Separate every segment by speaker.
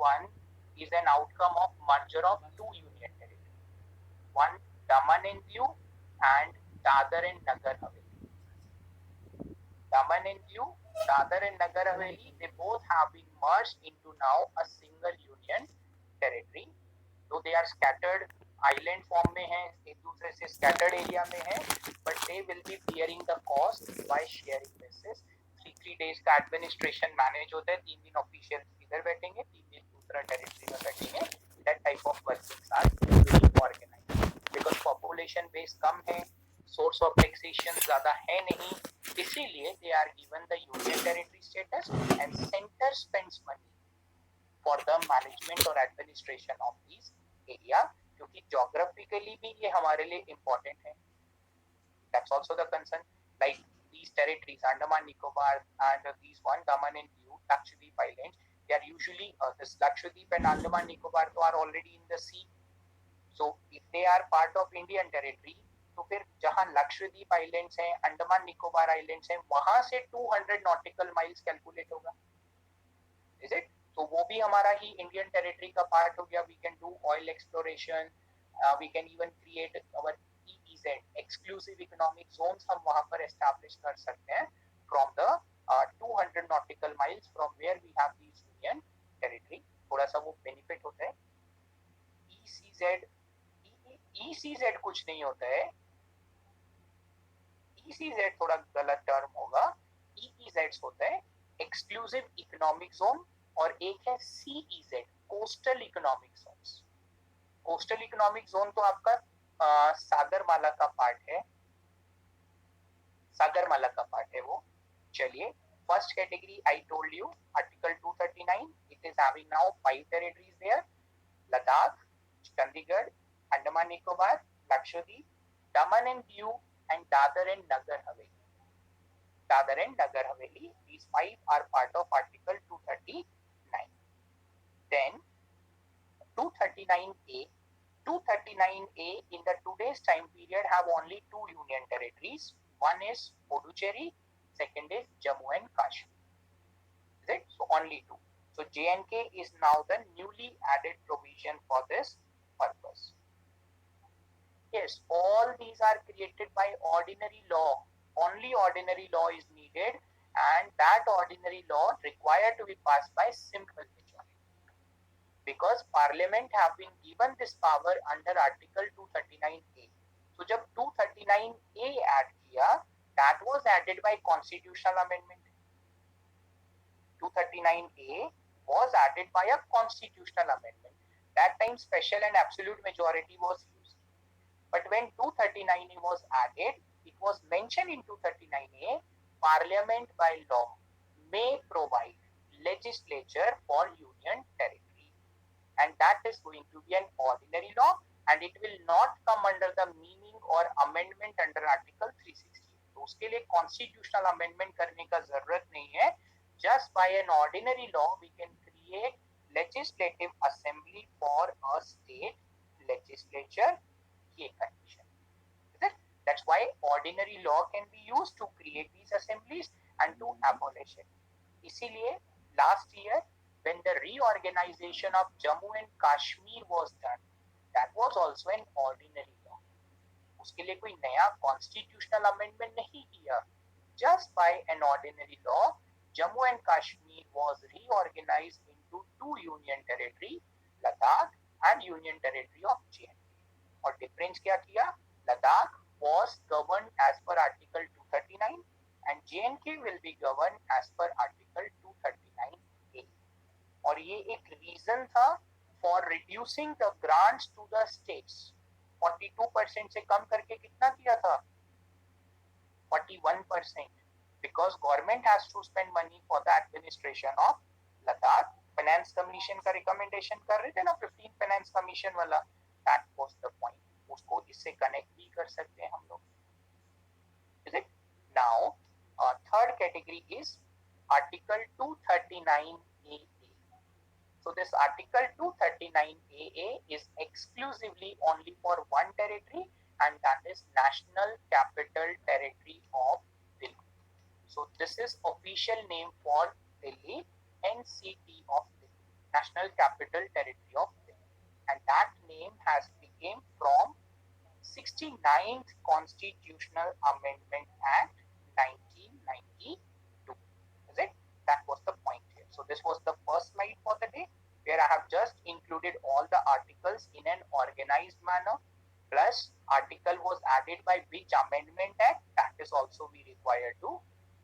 Speaker 1: one is an outcome of merger of two union territories, one Daman and Diu and Dadar and Nagar Haveli. Daman and Diu, Dadar and Nagar Haveli, they both have been merged into now a single union territory. Though they are scattered island form में हैं, एक दूसरे से scattered area में हैं, but they will be bearing the cost by sharing basis. 3 days का administration manage होता है, 3 दिन official इधर बैठेंगे, 3 दिन दूसरा territory में बैठेंगे. That type of workings are usually organized because population base कम है, source of taxation ज़्यादा है नहीं, इसीलिए they are given the union territory status and center spends money for the management or administration of these area, क्योंकि geographically भी ये हमारे लिए important है. That's also the concern. Like these territories, Andaman Nicobar and these one Daman and Diu, Lakshadweep Islands, they are usually this Lakshadweep and Andaman Nicobar are already in the sea. So if they are part of Indian territory, तो फिर जहाँ Lakshadweep islands हैं, Andaman Nicobar islands हैं, वहां से 200 nautical miles calculate होगा. Is it? तो वो भी हमारा ही इंडियन टेरिटरी का पार्ट हो गया. We can do oil exploration, we can even create our EEZ exclusive economic zones हम वहां पर एस्टैब्लिश कर सकते हैं from the 200 nautical miles from where we have this union territory. थोड़ा सा वो बेनिफिट होता है. ECZ कुछ नहीं होता है. ECZ थोड़ा गलत टर्म होगा. EEZ होता है एक्सक्लूसिव इकोनॉमिक जोन और एक है CEZ coastal economic zones. Coastal economic zone तो आपका सागरमाला का पार्ट है. सागरमाला का पार्ट है वो. चलिए, first category I told you article 239. It is having now 5 territories there. Ladakh, Chandigarh, Andaman Nicobar, Lakshadweep, Daman and Diu and Dadar and Nagar Haveli. Dadar and Nagar Haveli, these 5 are part of Article 239. Then 239A. 239A in the today's time period have only 2 union territories. One is Puducherry, second is Jammu and Kashmir. Is it? So only 2. So J&K is now the newly added provision for this purpose. Yes, all these are created by ordinary law. Only ordinary law is needed, and that ordinary law required to be passed by simple majority. Because Parliament have been given this power under Article 239A. So जब 239A add किया, that was added by constitutional amendment. 239A was added by a constitutional amendment. That time special and absolute majority was used. But when 239A was added, it was mentioned in 239A, Parliament by law may provide legislature for union territory. And that is going to be an ordinary law, and it will not come under the meaning or amendment under Article 360. तो उसके लिए constitutional amendment करने का जरूरत नहीं है. Just by an ordinary law, we can create legislative assembly for a state legislature. ये condition. That's why ordinary law can be used to create these assemblies and to abolish it. इसीलिए last year when the reorganization of Jammu and Kashmir was done, that was also an ordinary law. उसके लिए कोई नया constitutional amendment नहीं किया. Just by an ordinary law, Jammu and Kashmir was reorganized into 2 union territory, Ladakh and union territory of J&K. और difference क्या किया? Ladakh was governed as per Article 239 and J&K will be governed as per Article 239A. और ये एक reason था for reducing the grants to the states. 42% से कम करके कितना किया था? 41%. Because government has to spend money for the administration of Ladakh. Finance Commission का recommendation कर रहे थे ना, 15 Finance Commission वाला. That was the point. उसको इससे कनेक्ट भी कर सकते हैं हम लोग. Is it? Now, third category is Article 239AA. So this Article 239AA is exclusively only for one territory, and that is National Capital Territory of Delhi. So this is official name for Delhi, NCT of Delhi. National Capital Territory of Delhi, and that name has become from 69th Constitutional Amendment Act 1992. Is it? That was the point here. So this was the first slide for the day, where I have just included all the articles in an organized manner. Plus, article was added by which amendment act, that is also we require to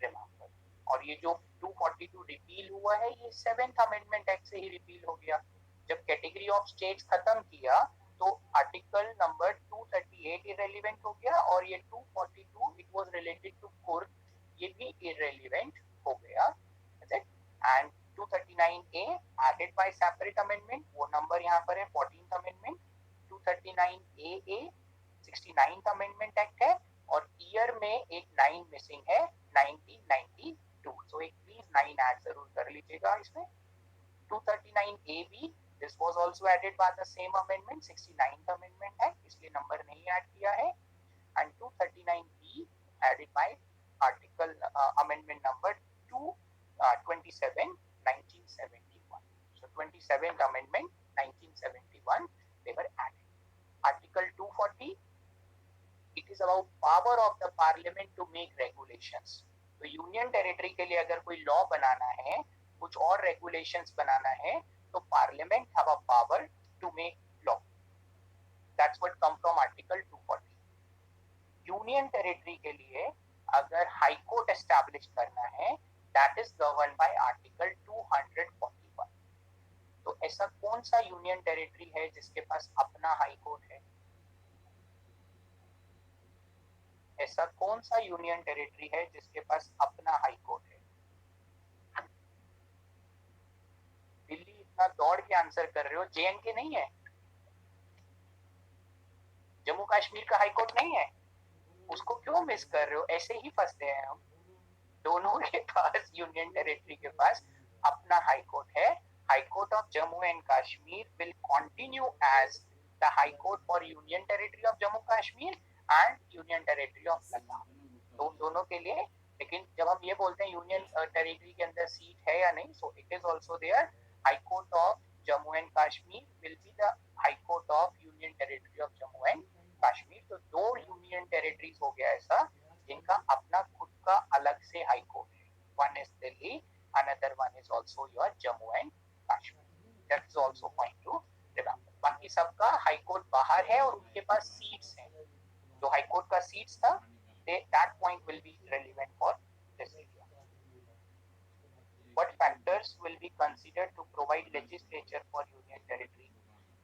Speaker 1: remember. और ये जो 242 repeal हुआ है, ये 7th amendment act से ही repeal हो गया. जब कैटेगरी ऑफ स्टेट्स खत्म किया तो आर्टिकल नंबर 238 इरेलीवेंट हो गया, और ये 242 it was related to Coorg, ये भी इरेलीवेंट हो गया. And 239A added by separate amendment, वो नंबर यहाँ पर है 14th amendment. 239AA 69th amendment act है, और ईयर में एक 9 मिसिंग है, 1992. सो एक प्लीज 9 ऐड जरूर कर लीजिएगा इसमें. 239AB this was also added by the same amendment, 69th amendment है, इसलिए नंबर नहीं ऐड किया है. and 239B added by article amendment number 227 1971. So 27th amendment 1971 they were added. Article 240, it is about power of the parliament to make regulations. तो union territory के लिए अगर कोई लॉ बनाना है, कुछ और रेगुलेशंस बनाना है, तो parliament have a power to make law. That's what come from article 240. Union territory के लिए अगर हाई कोर्ट एस्टैब्लिश करना है, that is govern by article 241. तो ऐसा कौन सा यूनियन टेरिटरी है जिसके पास अपना हाई कोर्ट है? ऐसा कौन सा यूनियन टेरिटरी है जिसके पास अपना हाई कोर्ट है? दिल्ली इतना दौड़ के आंसर कर रहे हो, JNK नहीं है? जम्मू कश्मीर का हाई कोर्ट नहीं है? उसको क्यों मिस कर रहे हो? ऐसे ही फंसते हैं हम. दोनों के पास, यूनियन टेरिटरी के पास अपना हाई कोर्ट है. High court of Jammu and Kashmir will continue as the high court for union territory of Jammu Kashmir and union territory of Ladakh. तो दोनों के लिए. लेकिन जब हम ये बोलते हैं यूनियन टेरिटरी के अंदर सीट है या नहीं, so it is also there. High court of Jammu and Kashmir will be the high court of union territory of Jammu and Kashmir. तो दो यूनियन टेरिटरीज हो गया ऐसा जिनका अपना खुद का अलग से हाई कोर्ट है. One is Delhi, another one is also your Jammu and Kashmir. That is also point two remember. बाकी सबका हाई कोर्ट बाहर है और उनके पास सीट्स हैं. जो हाई कोर्ट का सीट्स था, that point will be relevant for this area. What factors will be considered to provide legislature for union territory?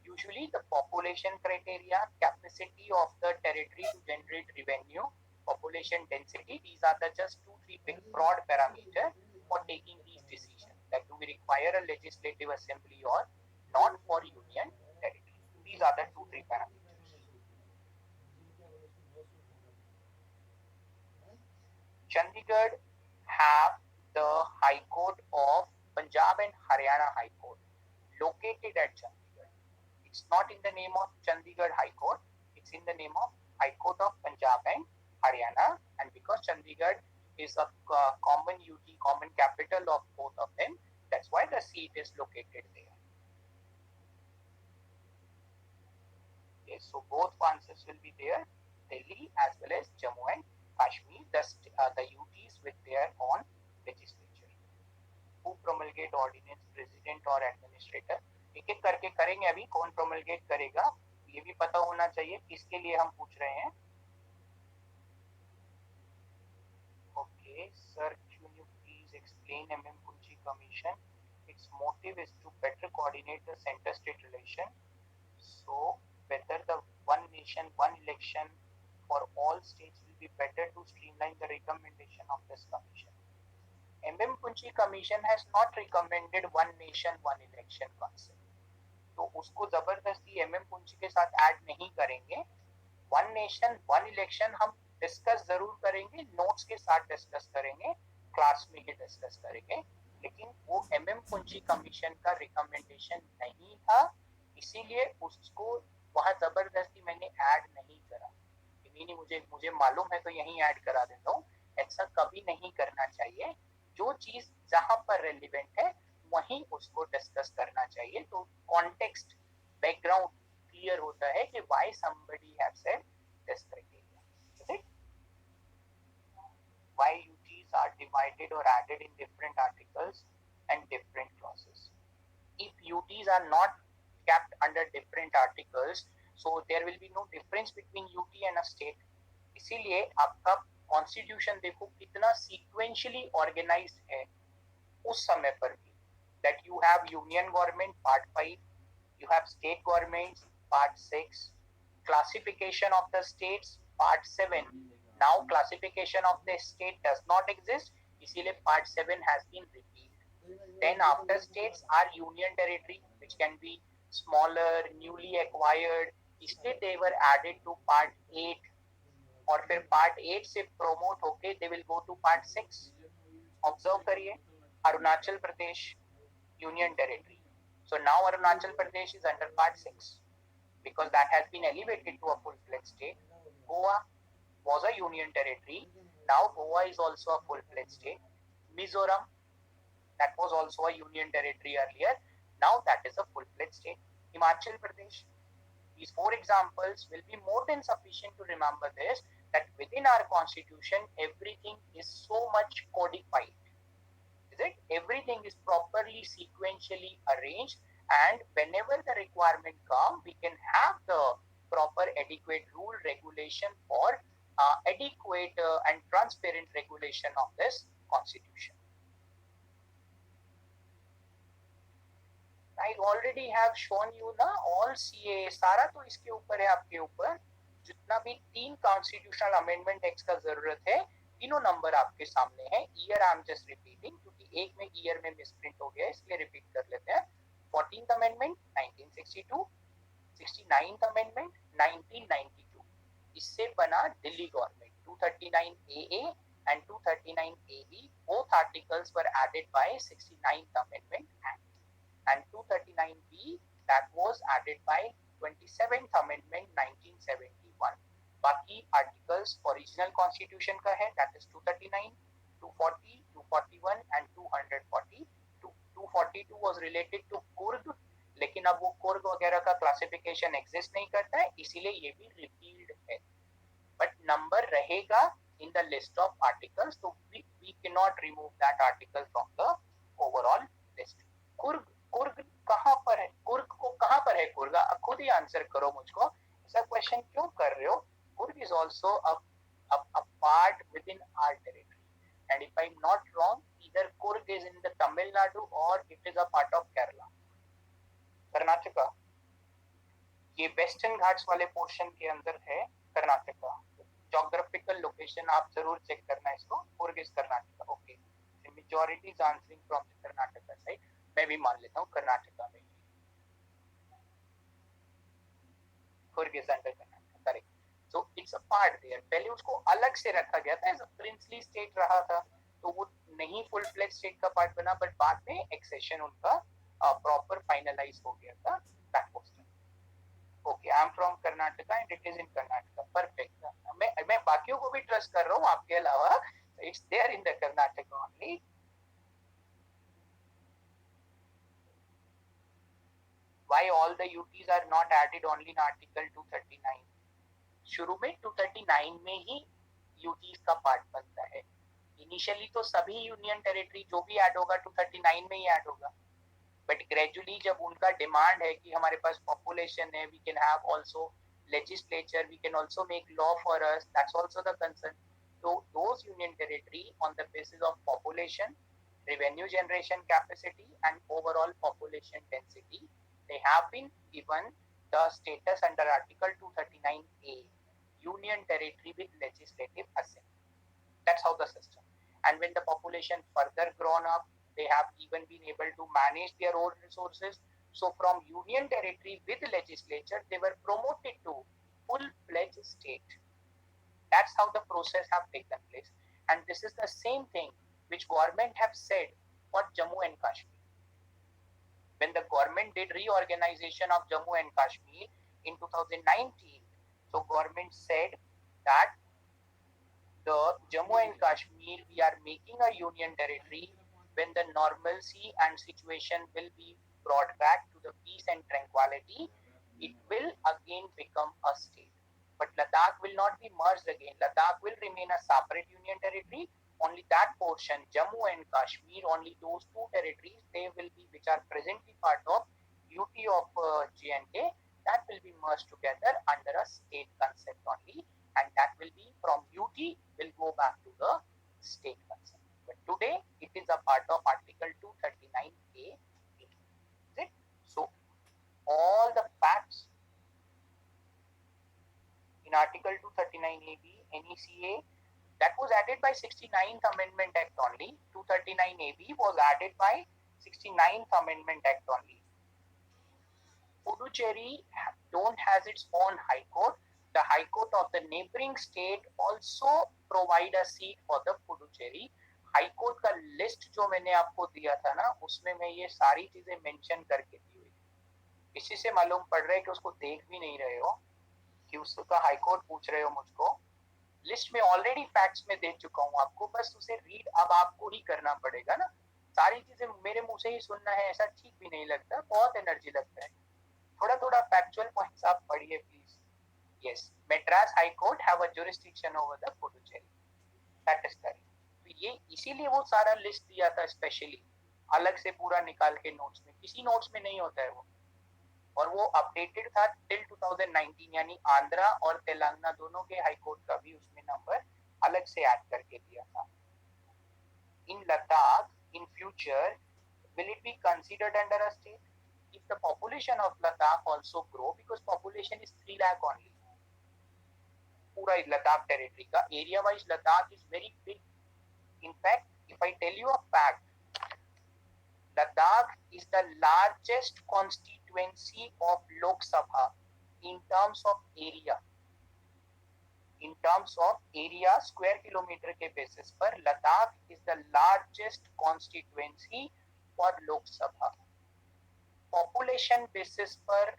Speaker 1: Usually the population criteria, capacity of the territory to generate revenue, population density, these are the just 2-3 big broad parameters for taking these decisions. That do we require a legislative assembly or not for union territory? These are the 2-3 parameters. Chandigarh have the High Court of Punjab and Haryana High Court located at Chandigarh. It's not in the name of Chandigarh High Court, it's in the name of High Court of Punjab and Haryana, and because Chandigarh is a common UT, common capital of both of them, that's why the seat is located there. Okay, so both answers will be there, Delhi as well as Jammu and Kashmir, the UTs with their own legislature. Who promulgate ordinance, president or administrator? एक एक करके करेंगे. अभी कौन promulgate करेगा ये भी पता होना चाहिए, किसके लिए हम पूछ रहे हैं. Okay, sir, can you please explain MM Punchi Commission? Its motive is to better coordinate the center-state relation. So, whether the one nation, one election for all states will be better to streamline the recommendation of this commission. MM Punchi Commission has not recommended one nation, one election concept. तो उसको जबरदस्ती MM Punchi के साथ add नहीं करेंगे. One nation, one election हम discuss जरूर करेंगे, नोट्स के साथ डिस्कस करेंगे, क्लास में ही डिस्कस करेंगे, लेकिन वो MM Punchi कमीशन का रिकमेंडेशन नहीं था, इसीलिए उसको वहाँ जबरदस्ती मैंने ऐड नहीं करा. नहीं, मुझे मालूम है तो यहीं ऐड करा देता हूँ. ऐसा कभी नहीं करना चाहिए. जो चीज जहां पर रेलिवेंट है वहीं उसको डिस्कस करना चाहिए. तो कॉन्टेक्स्ट बैकग्राउंड क्लियर होता है कि why somebody have said this criteria. Is it? Why UTs are divided or added in different articles and different clauses. If UTs are not kept under different articles, so there will be no difference between UT and a state. इसीलिए आपका constitution देखो कितना sequentially organised है उस समय पर भी. That you have union government part 5, you have state governments part 6, classification of the states part 7. Now classification of the state does not exist, इसीलिए part 7 has been repealed. Then after states are union territory which can be smaller, newly acquired, इसलिए they were added to part 8. और फिर part 8 से promote होके they will go to part 6. Observe करिए, Arunachal Pradesh union territory. So now Arunachal Pradesh is under part 6 because that has been elevated to a full-fledged state. Goa was a union territory. Now Goa is also a full-fledged state. Mizoram, that was also a union territory earlier. Now that is a full-fledged state. Himachal Pradesh. These 4 examples will be more than sufficient to remember this, that within our constitution everything is so much codified. Is it? Everything is properly sequentially arranged, and whenever the requirement comes, we can have the proper adequate rule regulation for adequate and transparent regulation of this constitution. I already have shown you ना all CA, सारा तो इसके ऊपर है, आपके ऊपर जितना भी 3 कॉन्स्टिट्यूशनल अमेंडमेंट एक्ट का जरूरत है तीनों नंबर आपके सामने है. Year I am just repeating क्योंकि एक में ईयर में मिसप्रिंट हो गया इसलिए रिपीट कर लेते हैं. 14th amendment 1962, 69th amendment 1992. इससे बना Delhi government. 239 AA and 239 AB both articles were added by 69th amendment act. And 239B that was added by 27th amendment 1971. बाकी आर्टिकल्स ओरिजिनल कॉन्स्टिट्यूशन का है, that is 239, 240, 241 and 242. 242 was related to Coorg, लेकिन अब वो कुर्ग वगैरह का क्लासिफिकेशन एग्जिस्ट नहीं करता है, इसीलिए ये भी रिपील्ड है. बट नंबर रहेगा in the list of articles, तो we can not remove that article from the overall list. Coorg कहाँ पर है? कुर्ग को कहाँ पर है? कुर्ग खुद ही आंसर करो मुझको, ऐसा क्वेश्चन क्यों कर रहे हो? Kurg is also a part within our territory, and if I'm not wrong, either Kurg is in the Tamil Nadu or it is a part of Kerala. Karnataka, ये वेस्टर्न घाट्स वाले पोर्शन के अंदर है कर्नाटका. जोग्राफिकल लोकेशन आप जरूर check करना इसको. Kurg is Karnataka. Okay, majority is answering from the Karnataka side. मैं भी मान लेता हूँ कर्नाटका में Kurg is under Karnataka. Correct. So it's a part there. पहले उसको अलग से रखा गया था, एज अ प्रिंसली स्टेट रहा था, तो वो नहीं फुल फ्लेज स्टेट का पार्ट बना, बट बाद में एक्सेशन उनका प्रॉपर फाइनलाइज हो गया था. That was okay. I am from Karnataka and it is in Karnataka. Perfect. मैं बाकियों को भी ट्रस्ट कर रहा हूँ आपके अलावा. It's there in the Karnataka only. Why all the UTs are not added only in Article 239? शुरू में 239 में ही यूटीज का पार्ट बनता है. इनिशियली तो सभी यूनियन टेरिटरी जो भी ऐड होगा 239 में ही ऐड होगा, बट ग्रेजुअली जब उनका डिमांड है कि हमारे पास पॉपुलेशन है, we can have also legislature, we can also make law for us, that's also the concern. तो those union territory on the basis of population, revenue generation capacity and overall population density, they have been given the status under Article 239A, Union Territory with Legislative Assembly. That's how the system. And when the population further grown up, they have even been able to manage their own resources. So from Union Territory with legislature, they were promoted to full-fledged state. That's how the process have taken place. And this is the same thing which government have said for Jammu and Kashmir. When the government did reorganization of Jammu and Kashmir in 2019, so government said that the Jammu and Kashmir, we are making a union territory when the normalcy and situation will be brought back to the peace and tranquility, it will again become a state. But Ladakh will not be merged again. Ladakh will remain a separate union territory. Only that portion, Jammu and Kashmir, only those two territories, they will be, which are presently part of UT of J&K, that will be merged together under a state concept only, and that will be from UT will go back to the state concept. But today it is a part of Article 239A. Is it? So all the facts in Article 239AB NECA that was added by 69th Amendment Act only. 239AB was added by 69th Amendment Act only. Puducherry don't has its own high court. The high court of the neighboring state also provide a seat for the Puducherry. High court का list जो मैंने आपको दिया था ना, उसमें मैं ये सारी चीजें मेंशन करके दी हुई। इसी से मालूम पड़ रहा है कि उसको देख भी नहीं रहे हो, कि उसका हाई कोर्ट पूछ रहे हो मुझको। लिस्ट में ऑलरेडी फैक्ट्स में दे चुका हूँ आपको, बस उसे रीड अब आपको ही करना पड़ेगा ना। सारी चीजें मेरे मुंह से ही सुनना है ऐसा ठीक भी नहीं लगता, बहुत एनर्जी लगता है। थोड़ा थोड़ा फैक्चुअल पॉइंट्स आप पढ़िए please. Yes, Madras high court have a jurisdiction over the Puducherry, that is correct. तो ये इसीलिए वो सारा लिस्ट दिया था स्पेशली, अलग से पूरा निकाल के नोट्स में, किसी नोट्स में नहीं होता है वो। और वो अपडेटेड था टिल 2019, यानी आंध्रा और तेलंगाना दोनों के हाई कोर्ट का भी उसमें नंबर अलग से ऐड करके दिया था। In Ladakh in future will it be considered under a state? If the population of Ladakh also grow, because population is 3 lakh only, पूरा लद्दाख टेरिटरी का area wise Ladakh is very big. In fact, if I tell you a fact, Ladakh is the largest constituency of Lok Sabha in terms of area. In terms of area, square kilometer के basis पर Ladakh is the largest constituency for Lok Sabha. Population basis पर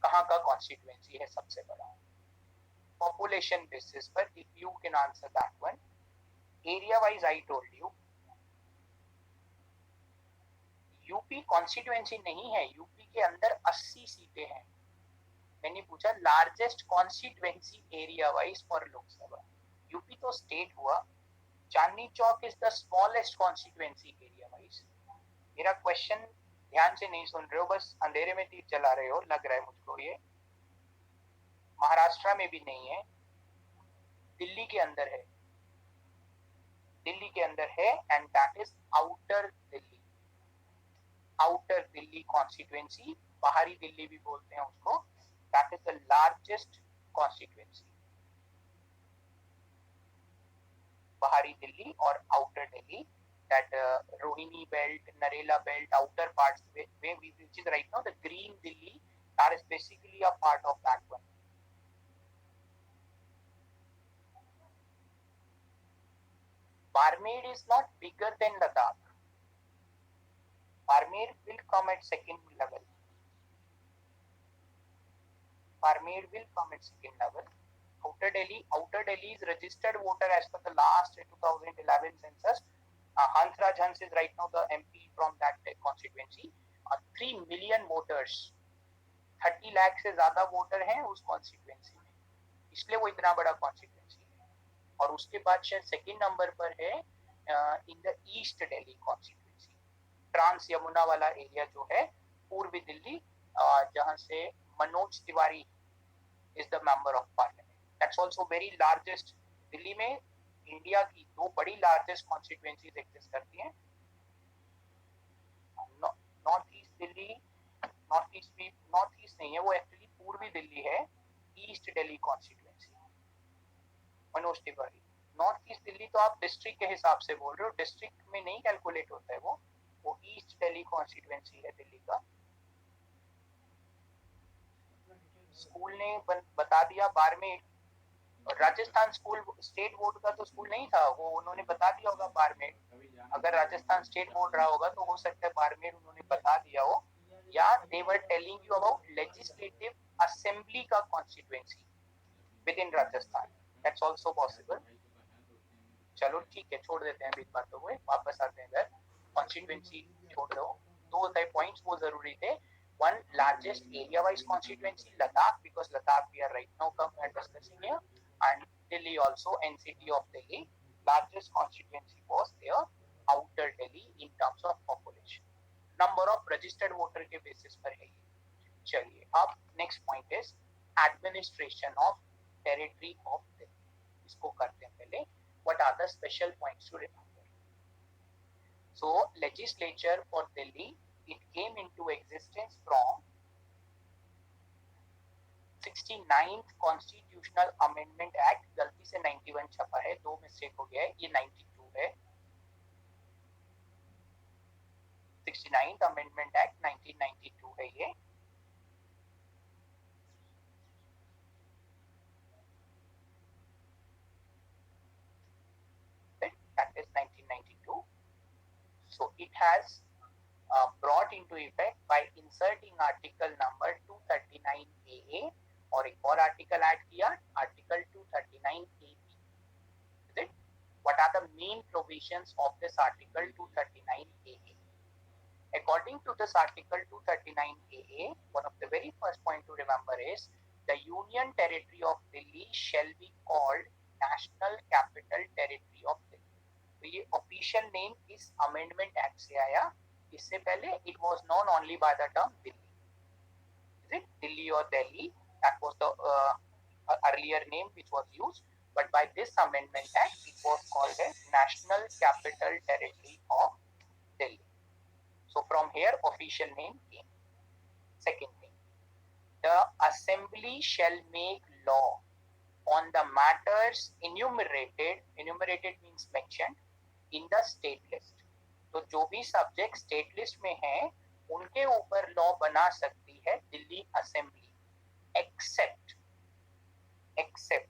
Speaker 1: कहाँ का constituency है सबसे बड़ा? Population basis पर, if you can answer that one. Area wise I told you. UP constituency नहीं है, यूपी के अंदर 80 सीटें हैं। मैंने पूछा largest constituency area wise for Lok Sabha, UP तो स्टेट हुआ। Chandni Chowk is the smallest constituency area wise. मेरा क्वेश्चन ध्यान से नहीं सुन रहे हो, बस अंधेरे में तीर चला रहे हो लग रहा है मुझको। ये महाराष्ट्र में भी नहीं है, दिल्ली के अंदर है, दिल्ली के अंदर है, and that is outer Delhi. Outer Delhi constituency, बाहरी दिल्ली भी बोलते हैं उसको, that is the largest constituency. बाहरी दिल्ली और outer Delhi, that Rohini belt, Narela belt, outer parts where we, which is right now the green Delhi, that is basically a part of that one. Barmer is not bigger than Ladakh. Barmer will come at second level. Barmer will come at second level. Outer Delhi is registered voter as per the last 2011 census. Hansraj Hans is right now the MP from that constituency. 3 million voters, 30 lakh से ज्यादा voter हैं उस constituency में, इसलिए वो इतना बड़ा constituency है। और उसके बाद शायद सेकंड नंबर पर है in the east Delhi constituency, trans Yamuna वाला एरिया जो है पूर्वी दिल्ली, जहां से Manoj Tiwari is the member of parliament, that's also very largest. Delhi में इंडिया की 2 बड़ी लार्जेस्ट कॉन्स्टिट्यूएंसीज एग्जिस्ट करती हैं। North east Delhi, north east नहीं है वो, एक्चुअली पूर्वी दिल्ली है, east Delhi constituency, Manoj Tiwari. North east Delhi तो आप डिस्ट्रिक्ट के हिसाब से बोल रहे हो, डिस्ट्रिक्ट में नहीं कैलकुलेट होता है वो ईस्ट दिल्ली कॉन्स्टिट्यूएंसी है दिल्ली का। स्कूल ने बता दिया Barmer, Rajasthan school state board का तो स्कूल नहीं था वो, उन्होंने बता दिया होगा बारमेर। अगर राजस्थान स्टेट बोर्ड रहा होगा तो हो सकता है बारमेर उन्होंने बता दिया हो, या they were telling you about legislative assembly का constituency within Rajasthan, that's also possible. चलो ठीक है, छोड़ देते हैं अभी बातों को, वापस आते हैं इधर। कॉन्स्टिट्यूएंसी छोड़ दो, दो थे पॉइंट्स वो जरूरी थे। one largest area wise constituency Ladakh, because Ladakh we are right now discussing here, and Delhi also, NCT of Delhi, largest constituency was there, outer Delhi in terms of population, number of registered voter के basis पर है ये। चलिए अब next point is administration of territory of Delhi, इसको करते हैं पहले। what are the special points to remember? So legislature for Delhi, it came into existence from 69th Constitutional Amendment Act, गलती से 91 छपा है, दो मिस्टेक हो गया है, ये 92 है। 69th Amendment Act 1992 है ये। That is 1992. So it has brought into effect by inserting article number 239AA, और एक और आर्टिकल ऐड किया, article 239AB। What are the main provisions of this article 239AA? According to this article 239AA, one of the very first point to remember is the Union Territory of Delhi shall be called National Capital Territory of Delhi. तो ये official name इस amendment act से आया, इससे पहले it was known only by the term Delhi. Is it Delhi or Delhi? That was the earlier name which was used, but by this amendment act it was called as National Capital Territory of Delhi. So from here official name came. Second thing, the assembly shall make law on the matters enumerated means mentioned in the state list. तो जो भी subject state list में है उनके ऊपर law बना सकती है Delhi assembly, except,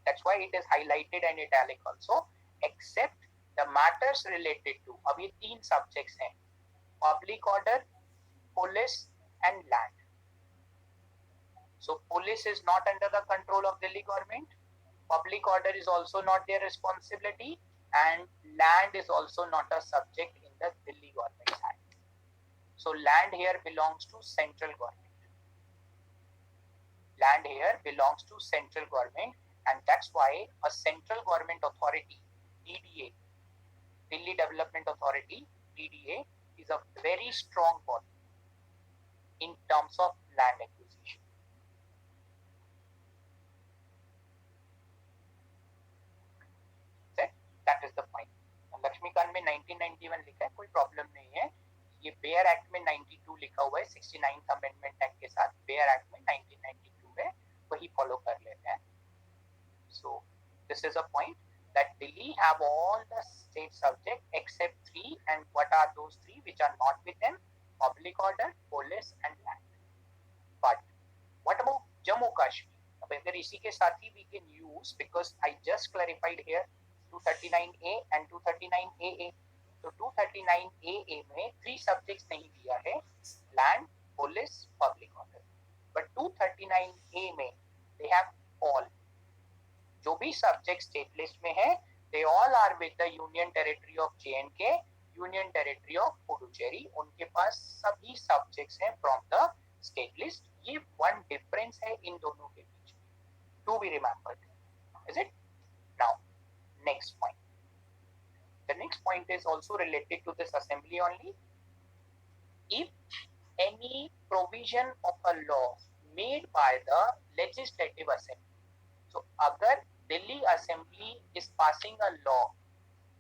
Speaker 1: that's why it is highlighted and italic also, except the matters related to, अब ये तीन सब्जेक्ट्स हैं, public order, police and land. So police is not under the control of Delhi government, public order is also not their responsibility, and land is also not a subject in the Delhi government's hand. So land here belongs to central government. Land here belongs to central government, and that's why a central government authority, DDA, Delhi Development Authority, DDA, is a very strong body in terms of land acquisition. That is the point. Laxmikant में 1991 लिखा है, कोई problem नहीं है। ये bare act में 92 लिखा हुआ है, 69th अमेंडमेंट एक्ट के साथ बेयर एक्ट में 1992 है, वही फॉलो कर लेते हैं। So this is a point that Delhi have all the state subject except three, and what are those three which are not with them? Public order, police and land. But what about Jammu Kashmir? अब अगर इसी के साथ ही we can use, because I just clarified here 239A and 239AA. तो 239AA में three subjects नहीं दिया है, land, police, public order. But 239A में they have all. जो भी सब्जेक्ट स्टेट लिस्ट में है, they all are with the Union Territory of J&K, Union Territory of Puducherry, उनके पास सभी सब्जेक्ट्स हैं from the state list. ये one difference है इन दोनों के बीच, to be remembered. Is it? Now, next point. The next point is also related to this assembly only. If any provision of a law made by the legislative assembly, so अगर Delhi Assembly is passing a law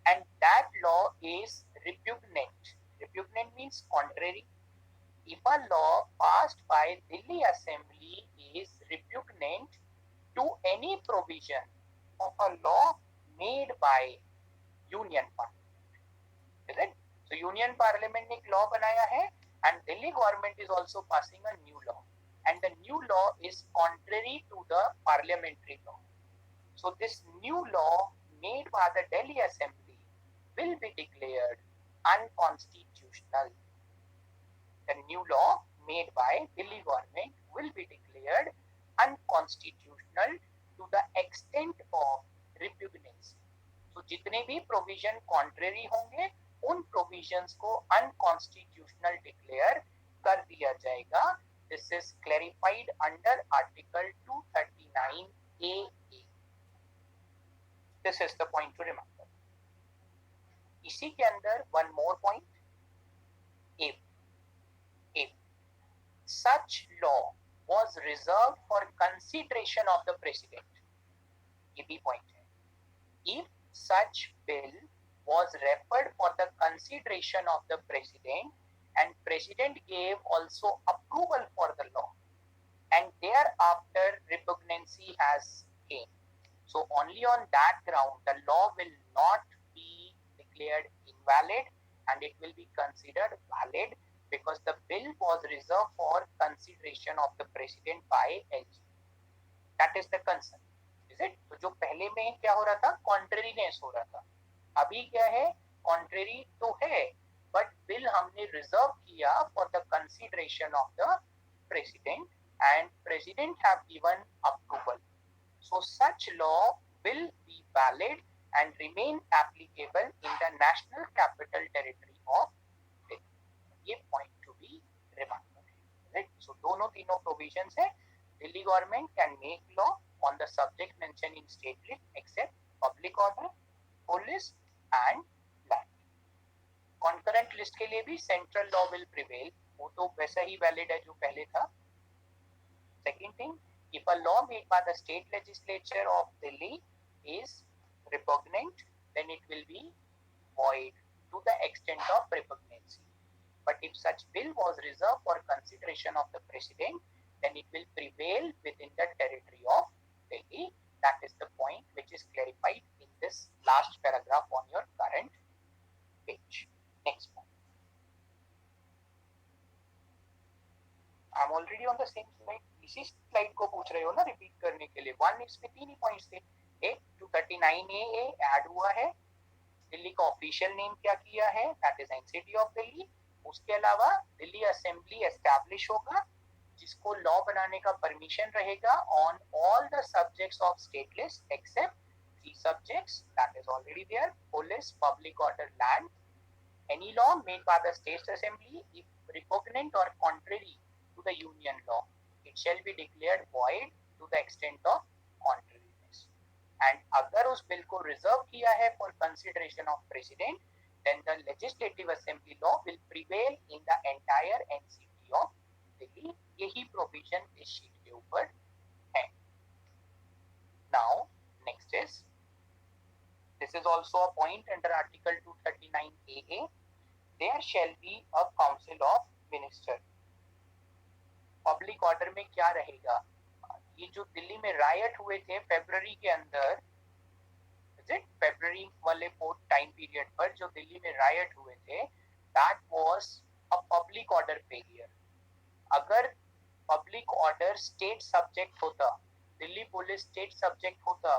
Speaker 1: and that law is repugnant means contrary. If a law passed by Delhi Assembly is repugnant to any provision of a law made by Union Parliament, is it? So Union Parliament ने एक law बनाया है and Delhi government is also passing a new law, and the new law is contrary to the parliamentary law. So this new law made by the Delhi Assembly will be declared unconstitutional. The new law made by Delhi government will be declared unconstitutional to the extent of repugnancy. तो जितने भी provision contrary होंगे उन provisions को unconstitutional declare कर दिया जाएगा. This is clarified under article 239A. This is the point two remember. इसी के अंदर one more point, if such law was reserved for consideration of the president, ये भी पॉइंट है. If such bill was referred for the consideration of the president and president gave also approval for the law and thereafter repugnancy has came, so only on that ground the law will not be declared invalid and it will be considered valid because the bill was reserved for consideration of the president by LG. That is the concern. Is it? तो जो पहले में क्या हो रहा था, कॉन्ट्रेरीनेस हो रहा था, अभी क्या है, कॉन्ट्रेरी तो है बट बिल हमने रिजर्व किया for the consideration of the president and president have given approval. So such law will be valid and remain applicable in the national capital territory of Delhi. ये point to be remembered. Right? So दोनों तीनों provisions है. Delhi government can make law on the subject mentioned in state list except public order, police and land. Concurrent list के लिए भी central law will prevail. वो तो वैसा ही valid है जो पहले था. Second thing, if a law made by the state legislature of Delhi is repugnant, then it will be void to the extent of repugnancy. But if such bill was reserved for consideration of the president, then it will prevail within the territory of Delhi. That is the point which is clarified in this last paragraph on your current page. Next point. I'm already on the same slide. इसी slide को पूछ रहे हो ना repeat करने के लिए. One इसमें तीन ही पॉइंट्स थे. एक 239A ऐड हुआ है. दिल्ली का ऑफिशियल नेम क्या किया है, that is NCT of Delhi. उसके अलावा दिल्ली असेंबली एस्टैब्लिश होगा जिसको लॉ बनाने का परमिशन रहेगा on all the subjects of state list except 3 subjects, that is already there, police, public order, land. Any law made by the state assembly if repugnant और contrary to the union law, it shall be declared void to the extent of contrariness. And अगर उस bill को reserve किया है for consideration of president, then the legislative assembly law will prevail in the entire NCT of Delhi. यही provision इस sheet के ऊपर है. Now next is, this is also a point under article 239AA. There shall be a council of ministers. Public order में क्या रहेगा, ये जो दिल्ली में रायट हुए थे फरवरी के अंदर, फरवरी वाले टाइम पीरियड पर जो दिल्ली में रायट हुए थे, that was a public order failure. अगर पब्लिक ऑर्डर स्टेट सब्जेक्ट होता, दिल्ली पुलिस स्टेट सब्जेक्ट होता,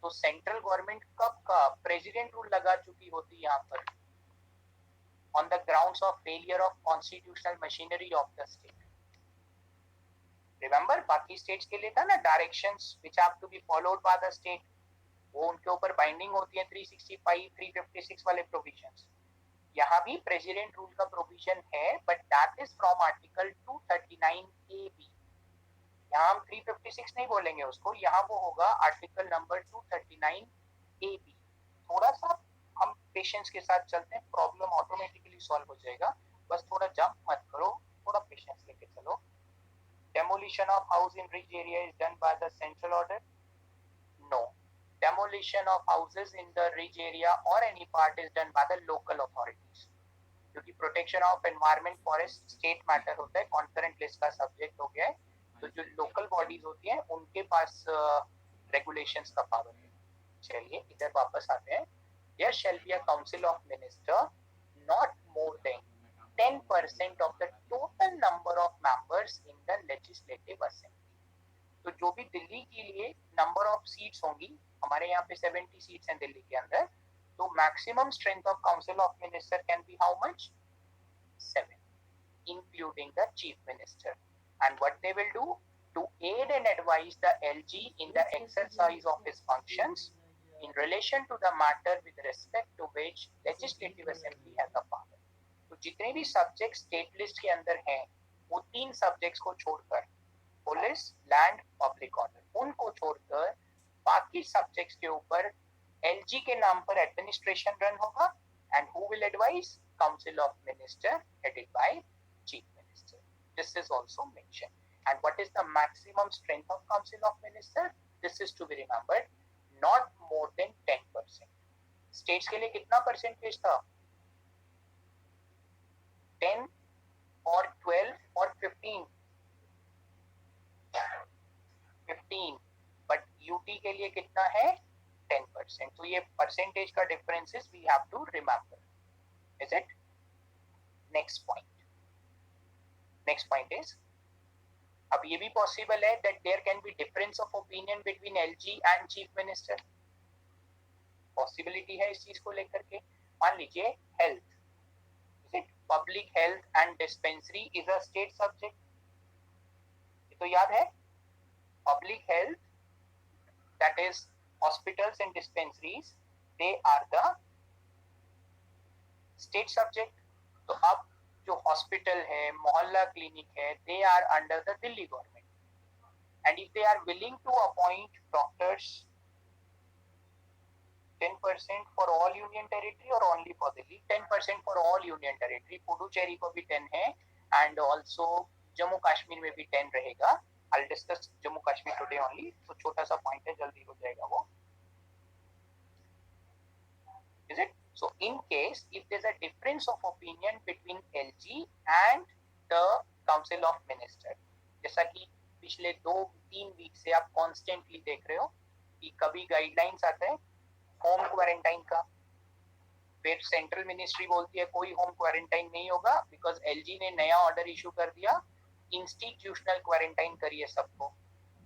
Speaker 1: तो सेंट्रल गवर्नमेंट कब का प्रेसिडेंट रूल लगा चुकी होती यहाँ पर on the grounds of failure of constitutional machinery of the state. Remember बाकी स्टेट्स के लिए था ना directions which have to be followed by the state, वो उनके ऊपर बाइंडिंग होती है 365 356 वाले प्रोविजंस. यहाँ भी प्रेसिडेंट रूल का प्रोविजन है but that is from article 239AB. यहाँ हम 356 नहीं बोलेंगे उसको, यहाँ वो होगा आर्टिकल नंबर 239AB. थोड़ा सा हम पेशेंस के साथ चलते हैं, प्रॉब्लम ऑटोमेटिकली सॉल्व हो जाएगा. बस थोड़ा जंप मत करो, थोड़ा पेशेंस लेके चलो. Demolition of house in ridge area is done by the central order? No. Demolition of houses in the ridge area or any part is done by the local authorities. क्योंकि protection of environment forest state matter होता है, concurrent list का subject हो गया है, तो जो local bodies होती हैं उनके पास रेगुलेशंस का पावर है. चलिए इधर वापस आते हैं. There shall be a council of minister not more than 10% of the total number of members in the legislative assembly. तो जो भी दिल्ली के लिए नंबर ऑफ सीट्स होंगी, हमारे यहाँ पे 70 सीट्स हैं दिल्ली के अंदर, तो maximum strength of council of minister can be how much, 7, including the chief minister. And what they will do to aid and advise the LG in the exercise of his functions, in relation to the matter with respect to which legislative assembly has a power. तो जितने भी subject state list के अंदर हैं वो 3 subjects को छोड़कर police, land, public order, उनको छोड़कर बाकी सब्जेक्ट्स के ऊपर एलजी के नाम पर एडमिनिस्ट्रेशन रन होगा and who will advise council of minister headed by chief minister. This is also mention. And what is the maximum strength of Council of Ministers? This is to be remembered, not more than 10%. States के लिए कितना percentage था? 10 और 12 और 15. 15. But UT के लिए कितना है? 10%. तो ये परसेंटेज का differences we have to remember. Is it? Next point. Next point is, अब ये भी पॉसिबल है that there can be difference of opinion between LG and chief minister. Possibility है इस चीज को लेकर के. मान लीजिए health, is it public health and dispensary is a state subject. ये तो याद है, public health that is hospitals and dispensaries, they are the state subject. तो अब जो हॉस्पिटल है, मोहल्ला क्लिनिक है, they are under the Delhi government. And if they are willing to appoint doctors 10% for all union territory और only for Delhi, 10% for all union territory, Puducherry को भी 10 है and also Jammu Kashmir में भी 10 रहेगा. I discuss Jammu Kashmir today only, तो छोटा सा पॉइंट है, जल्दी हो जाएगा वो. Is it? So in case if there's a difference of opinion between LG and the Council of Ministers, जैसा कि पिछले 2-3 वीक से आप कॉन्स्टेंटली देख रहे हो कि कभी गाइडलाइंस आता है होम क्वारंटाइन का, फिर सेंट्रल मिनिस्ट्री बोलती है कोई होम क्वारंटाइन नहीं होगा बिकॉज एलजी ने नया ऑर्डर इशू कर दिया, इंस्टीट्यूशनल क्वारंटाइन करिए सबको.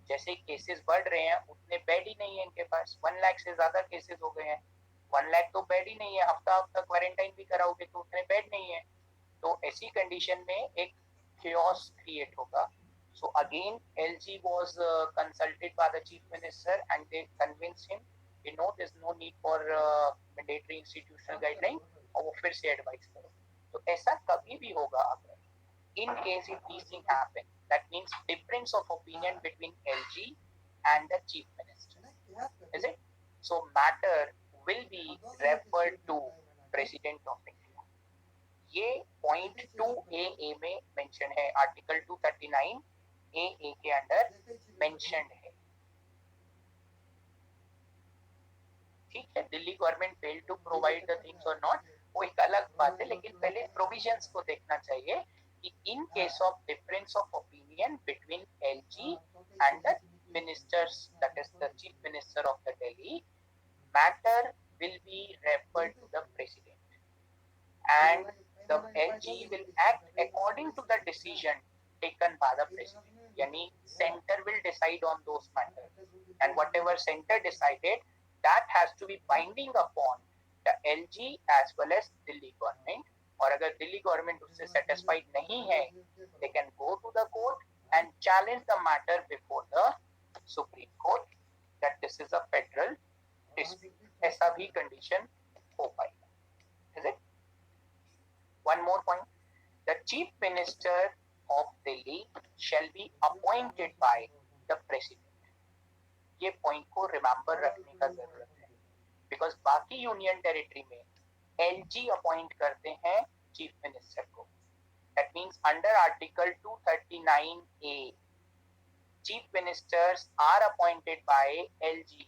Speaker 1: जैसे केसेस बढ़ रहे हैं उतने बेड ही नहीं है इनके पास, 1 लाख से ज्यादा केसेस हो गए हैं. 1 लाख तो बेड ही नहीं है, हफ्ता हफ्ता क्वारंटाइन भी कराओगे तो उतने बेड नहीं है. तो ऐसी कंडीशन में एक chaos क्रिएट होगा. So again LG was consulted by the chief minister and they convinced him, you know there's no need for mandatory institutional guideline, और वो फिर से एडवाइस करो. तो ऐसा कभी भी होगा अगर in case if these things happen, that means difference of opinion between LG and the chief minister, is it? So matter will be referred to President of India. ये पॉइंट 2AA में mention है, article 239 AA के अंदर mentioned है. ठीक है, Delhi government fail to provide the things और not, वो एक अलग बात है, लेकिन पहले प्रोविजंस को देखना चाहिए कि इन case of difference of opinion between LG and the ministers, that is the chief minister of the Delhi, matter will be referred to the president and the LG will act according to the decision taken by the president. Yani center will decide on those matters and whatever center decided that has to be binding upon the LG as well as Delhi government. और अगर Delhi government उससे satisfied नहीं है, they can go to the court and challenge the matter before the Supreme Court that this is a federal dispute. ऐसा भी condition हो पाएगा. Is it? One more point. The chief minister of Delhi shall be appointed by the president. ये point को remember रखने का जरूरत है बिकॉज बाकी यूनियन टेरिटरी में LG अपॉइंट करते हैं चीफ मिनिस्टर को. That means under article 239A chief ministers are appointed by LG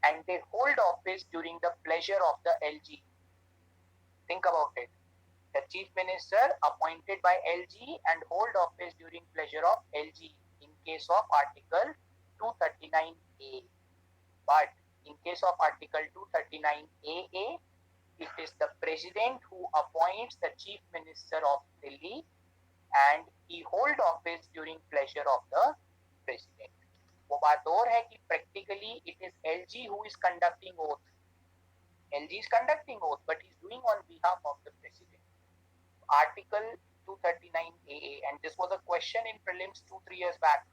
Speaker 1: and they hold office during the pleasure of the LG. Think about it. The chief minister appointed by LG and hold office during pleasure of LG in case of article 239A. But in case of article 239AA, it is the president who appoints the chief minister of Delhi and he hold office during pleasure of the president. वो बात और है कि practically it is LG who is conducting oath. LG is conducting oath, but he is doing on behalf of the president. Article 239AA, and this was a question in prelims 2-3 years back,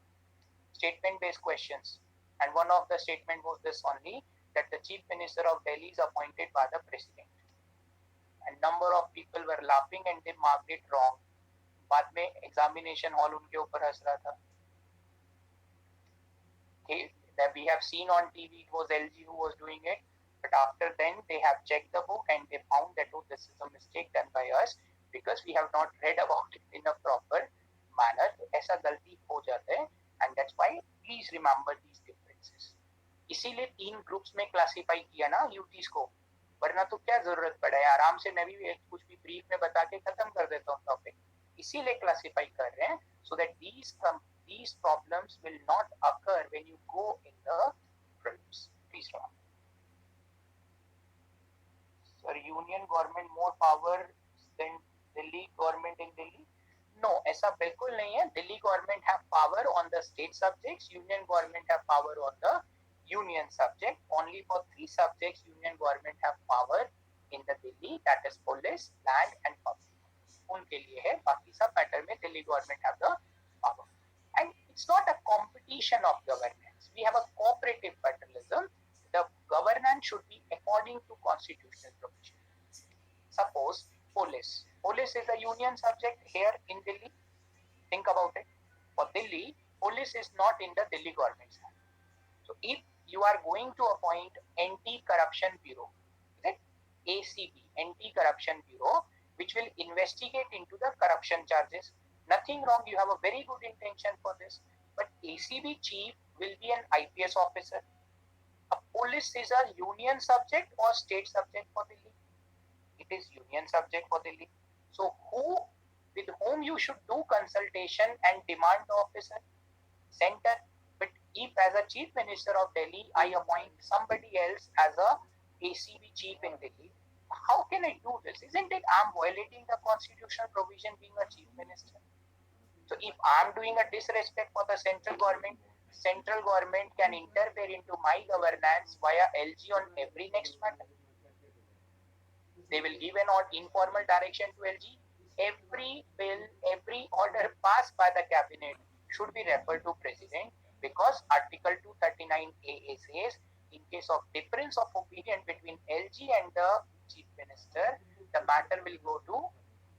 Speaker 1: statement-based questions, and one of the statement was this only, that the Chief Minister of Delhi is appointed by the President. And number of people were laughing and they marked it wrong. बाद में examination hall उनके ऊपर हंस रहा था. That we have seen on TV, it was LG who was doing it. But after then, they have checked the book and they found that, oh, this is a mistake done by us because we have not read about it in a proper manner. ऐसा गलती हो जाता है, and that's why please remember these differences. इसीलिए 3 groups में classify किया ना UTs को, वरना तो क्या जरूरत पड़ा है. आराम से मैं भी कुछ भी ब्रीफ में बता के खत्म कर देता हूँ टॉपिक. इसीलिए क्लासिफाई कर रहे हैं, so that these problems will not occur when you go in the prelims. Please remember. Sir, union government more power than Delhi government in Delhi? No, ऐसा बिल्कुल नहीं है. Delhi government have power on the state subjects, union government have power on the union subject. Only for 3 subjects union government have power in the Delhi, that is police, land and public. उनके लिए है, बाकी सब matter में Delhi government have the power. And it's not a competition of governance. We have a cooperative federalism. The governance should be according to constitutional provision. Suppose police is a union subject here in Delhi. Think about it. For Delhi, police is not in the Delhi government's hand. So if you are going to appoint Anti-Corruption Bureau, is it ACB, Anti-Corruption Bureau, which will investigate into the corruption charges. Nothing wrong, you have a very good intention for this. But ACB chief will be an IPS officer. A police is a union subject or state subject for Delhi? It is union subject for Delhi. So with whom you should do consultation and demand the officer? Center. But if as a chief minister of Delhi, I appoint somebody else as a ACB chief in Delhi, how can I do this? Isn't it I'm violating the constitutional provision being a chief minister? So if I'm doing a disrespect for the central government can interfere into my governance via LG on every next matter. They will give an informal direction to LG. Every bill, every order passed by the cabinet should be referred to president, because Article 239A says in case of difference of opinion between LG and the chief minister, the matter will go to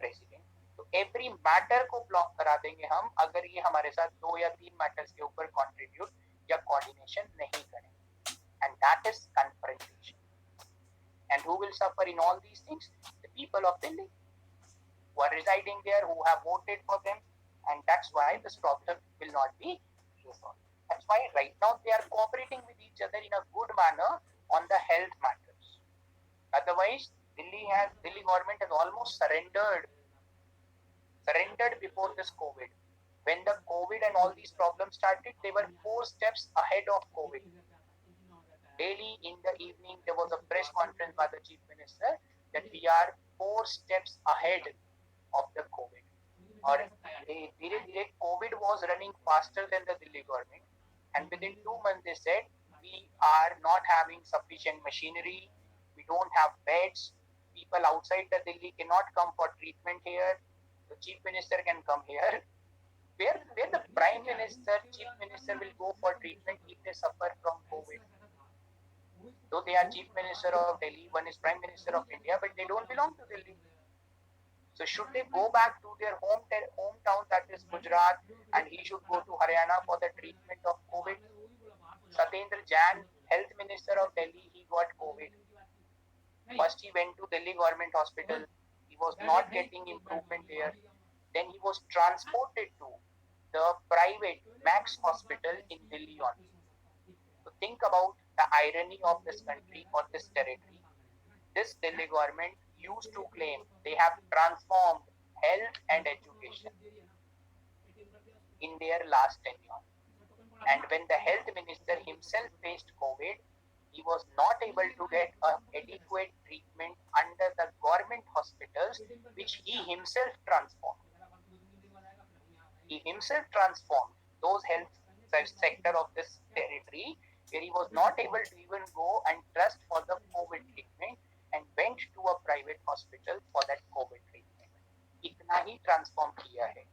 Speaker 1: president. तो every matter को block करा देंगे हम अगर ये हमारे साथ 2 या 3 matters के ऊपर contribute या coordination नहीं करेंगे. And that is confrontation. And who will suffer in all these things? The people of Delhi who are residing there, who have voted for them, and that's why this problem will not be resolved. That's why right now they are cooperating with each other in a good manner on the health matters. Otherwise, Delhi government has almost surrendered before this COVID. When the COVID and all these problems started, they were 4 steps ahead of COVID. Daily in the evening, there was a press conference by the chief minister that we are 4 steps ahead of the COVID. Or COVID was running faster than the Delhi government, and within 2 months they said we are not having sufficient machinery, we don't have beds, people outside the Delhi cannot come for treatment here, the chief minister can come here. Where the prime minister, chief minister will go for treatment if they suffer from COVID? Though they are chief minister of Delhi, one is prime minister of India, but they don't belong to Delhi. So should they go back to their hometown, that is Gujarat, and he should go to Haryana for the treatment of COVID? Satyendra Jain, health minister of Delhi, he got COVID. First he went to Delhi government hospital. He was not getting improvement there. Then he was transported to the private Max hospital in Delhi only. So think about the irony of this country or this territory. This Delhi government used to claim they have transformed health and education in their last tenure. And when the health minister himself faced COVID, he was not able to get adequate treatment under the government hospitals, which he himself transformed. He himself transformed those health sector of this territory, where he was not able to even go and trust for the COVID treatment, and went to a private hospital for that COVID treatment. इतना ही transform किया है,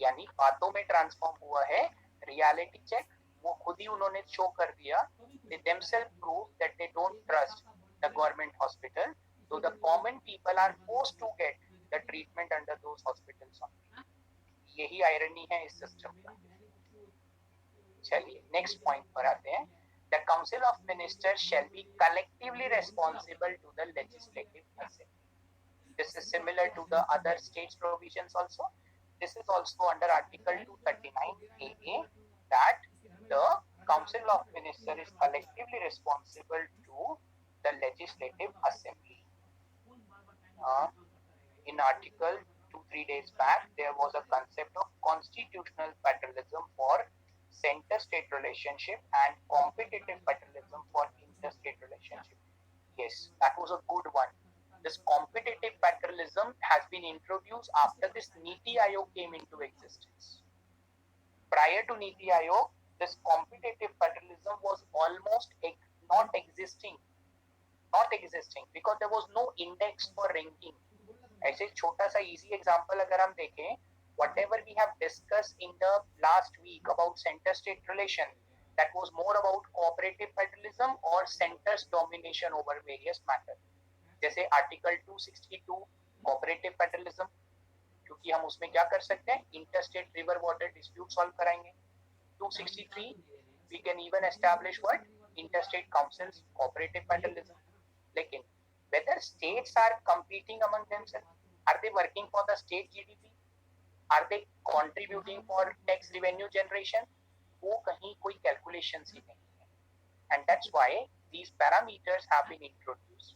Speaker 1: यानी बातों में transform हुआ है. Reality check, वो खुद ही उन्होंने शो कर दिया, they themselves prove that they don't trust the government hospital, so the common people are forced to get the treatment under those hospitals only. यही आयरनी है इस सिस्टम का. चलिए नेक्स्ट पॉइंट पर आते हैं. The Council of Ministers shall be collectively responsible to the Legislative Assembly. This is similar to the other states provisions also. This is also under Article 239 AA that the Council of Ministers is collectively responsible to the Legislative Assembly. In Article 2-3 days back, there was a concept of constitutional federalism for center-state relationship and competitive federalism for interstate relationship. Yes, that was a good one. This competitive federalism has been introduced after this Niti Aayog came into existence. Prior to Niti Aayog, this competitive federalism was almost not existing because there was no index for ranking. ऐसे छोटा सा easy example अगर हम देखें, whatever we have discussed in the last week about center-state relation, that was more about cooperative federalism or center's domination over various matters. जैसे article 262 cooperative federalism, क्योंकि हम उसमें क्या कर सकते हैं, interstate river water dispute solve कराएंगे. 263 we can even establish what, interstate councils, cooperative federalism. लेकिन whether states are competing among themselves, are they working for the state GDP, are they contributing for tax revenue generation, वो कहीं कोई calculations ही नहीं है. And that's why these parameters have been introduced.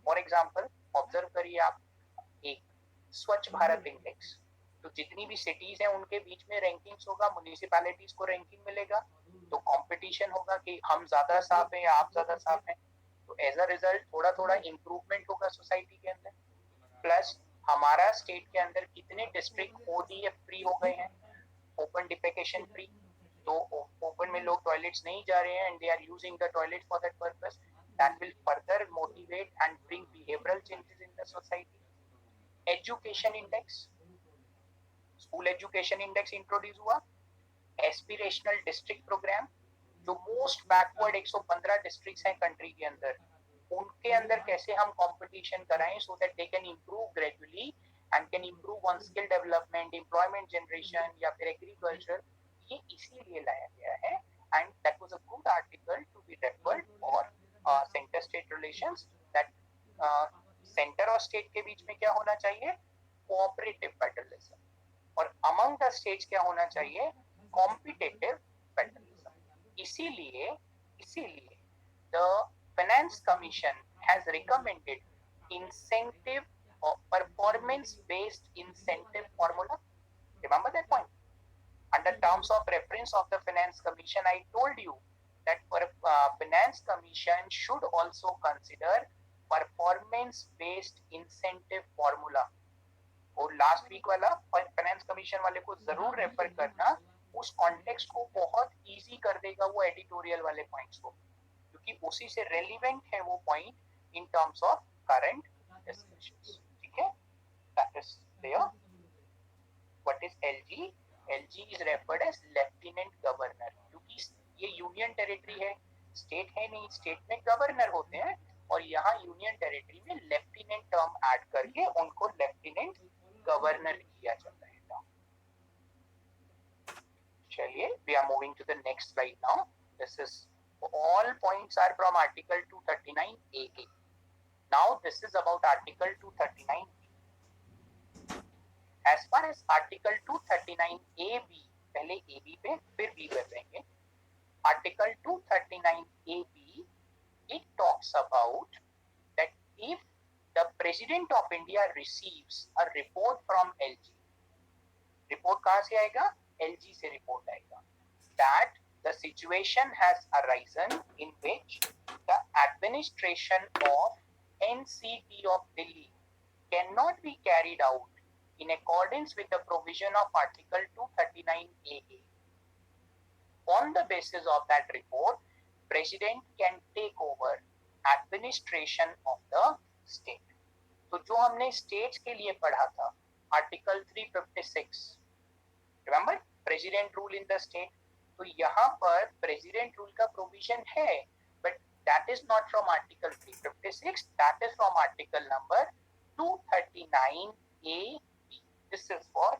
Speaker 1: For example, observe करिए आप, एक स्वच्छ Bharat index, तो जितनी भी सिटीज हैं उनके बीच में रैंकिंग्स होगा, म्युनिसिपैलिटीज को रैंकिंग मिलेगा, तो कंपटीशन होगा कि हम ज्यादा साफ हैं या आप ज्यादा साफ हैं. तो एज अ रिजल्ट थोड़ा थोड़ा इंप्रूवमेंट होगा सोसाइटी के अंदर. प्लस हमारा स्टेट के अंदर कितने डिस्ट्रिक्ट ओडीएफ फ्री हो गए हैं, ओपन डिफेकेशन फ्री. तो ओपन में लोग टॉयलेट्स नहीं जा रहे हैं and they are using the toilet for that purpose. That will further motivate and bring behavioral changes in the society. Education index, school education index introduce हुआ. Aspirational district program, जो most backward 115 districts हैं country के अंदर, उनके अंदर कैसे हम competition कराएं so that they can improve gradually and can improve on skill development, employment generation या फिर एग्रीकल्चर. ये इसीलिए लाया गया है and that was a good article to be referred for centre state relations. That centre और state के बीच में क्या होना चाहिए, कोऑपरेटिव फेडरलिज्म, और अमंग द स्टेट्स क्या होना चाहिए, कॉम्पिटिटिव फेडरलिज्म. इसीलिए the finance commission has recommended incentive or performance based incentive formula. Remember that point? Under terms of reference of the finance commission, I told you that finance commission should also consider performance based incentive formula. और last week वाला finance commission वाले को जरूर refer करना, उस context को बहुत easy कर देगा वो एडिटोरियल वाले पॉइंट्स को, क्योंकि उसी से रेलिवेंट है वो point in terms of current discussions. ठीक है, that is clear. What is LG? LG is referred as lieutenant governor, क्योंकि ये यूनियन टेरिटरी है, स्टेट है नहीं. स्टेट में गवर्नर होते हैं और यहाँ यूनियन टेरिटरी में लेफ्टिनेंट टर्म ऐड करके उनको लेफ्टिनेंट गवर्नर किया जाता है. चलिए, we are moving to the next slide now. This is all points are from Article 239 AA. Now this is about Article 239 B. As far as Article 239 AB, पहले AB पे फिर B पे रहेंगे. Article 239 AB, it talks about that if the President of India receives a report from LG, report कहाँ से आएगा, LG से report आएगा, that the situation has arisen in which the administration of NCT of Delhi cannot be carried out in accordance with the provision of Article 239 AA. On the basis of that report, President can take over administration of the state. तो जो हमने states के लिए पढ़ा था, Article 356, remember, President rule in the state, तो यहाँ पर प्रेसिडेंट रूल का प्रोविजन है, but that is not from article 356, that is from article number 239 A B. This is for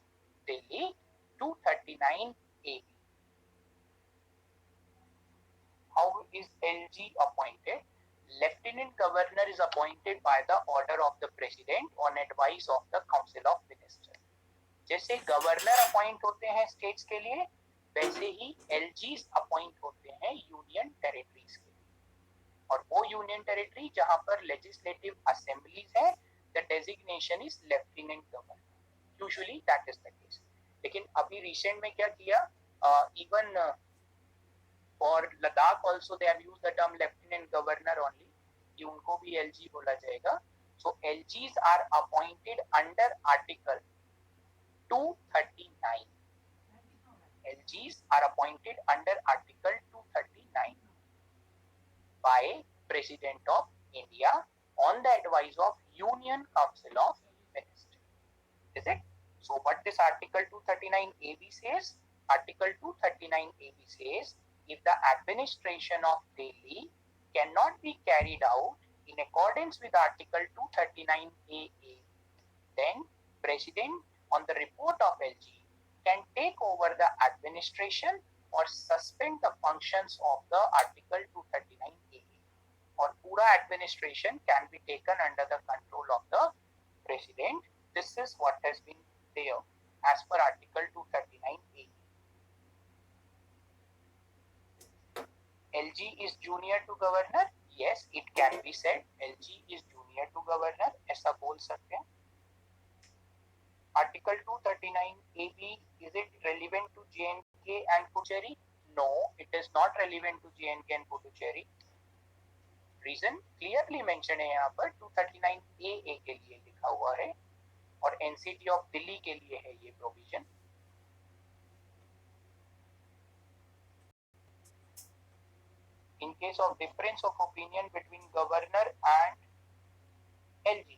Speaker 1: Delhi 239 A. How is LG appointed? Lieutenant Governor is appointed by the order of the President on advice of the Council of Ministers. जैसे governor appoint होते हैं states के लिए, वैसे ही एलजीज appoint होते हैं union territories के लिए. और वो यूनियन टेरिटरी जहां पर लेजिस्लेटिव असेंबलीज है, the designation is lieutenant governor. Usually that is the case. लेकिन अभी रिसेंट में क्या किया, even for Ladakh also they have used the term lieutenant governor only, कि उनको भी LG बोला जाएगा. So LGs are appointed under article 239. LGs are appointed under article 239 by President of India on the advice of Union Council of Ministers. Is it? So what this article 239 AB says? Article 239 AB says, if the administration of Delhi cannot be carried out in accordance with Article 239 AA, then President on the report of LG can take over the administration or suspend the functions of the Article 239 AA. और पूरा administration can be taken under the control of the President. This is what has been there as per Article 239 AA. LG is junior to governor. Yes, it can be said LG is junior to governor. ऐसा बोल सकते हैं. Article 239 AB, is it relevant to J&K and Puducherry? No, it is not relevant to J&K and Puducherry. Reason clearly mentioned है यहाँ पर. 239 AA के लिए लिखा हुआ है और NCT of दिल्ली के लिए है ये provision. In case of difference of opinion between governor and LG,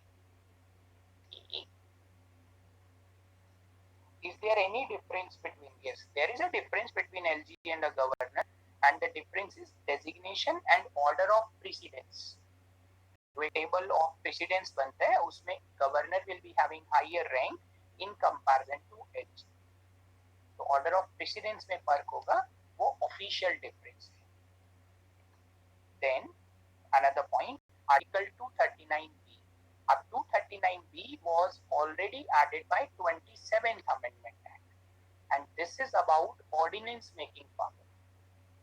Speaker 1: is there any difference between? Yes, there is a difference between LG and a governor, and the difference is designation and order of precedence. जो table of precedence बनता है उसमें governor will be having higher rank in comparison to LG. तो order of precedence में फर्क होगा, वो official difference है. Then another point, Article 239B. अब 239B was already added by 27th Amendment Act, and this is about ordinance making power.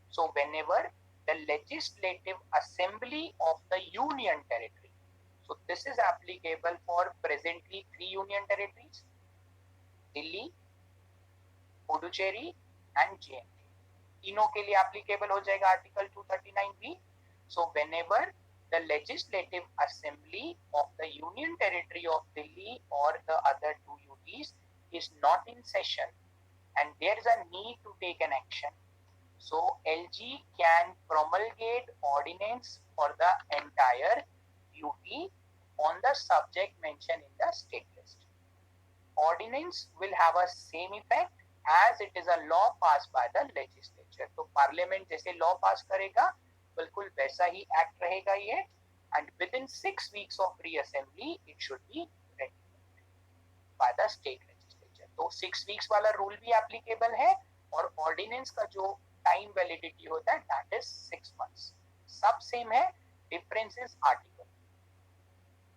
Speaker 1: So whenever the legislative assembly of the union territory, so this is applicable for presently 3 union territories, Delhi, Puducherry and J&K. तीनों के लिए applicable हो जाएगा Article 239B. So whenever the legislative assembly of the union territory of Delhi or the other 2 UTs is not in session and there is a need to take an action, so LG can promulgate ordinance for the entire UT on the subject mentioned in the state list. Ordinance will have a same effect as it is a law passed by the legislature. तो parliament जैसे law pass करेगा बिल्कुल वैसा ही act रहेगा ये, and within 6 weeks of reassembly it should be regulated by the state legislature. तो 6 weeks वाला rule भी एप्लीकेबल है और ऑर्डिनेंस का जो टाइम वैलिडिटी होता है दैट इज 6 months. सब सेम है, difference is article.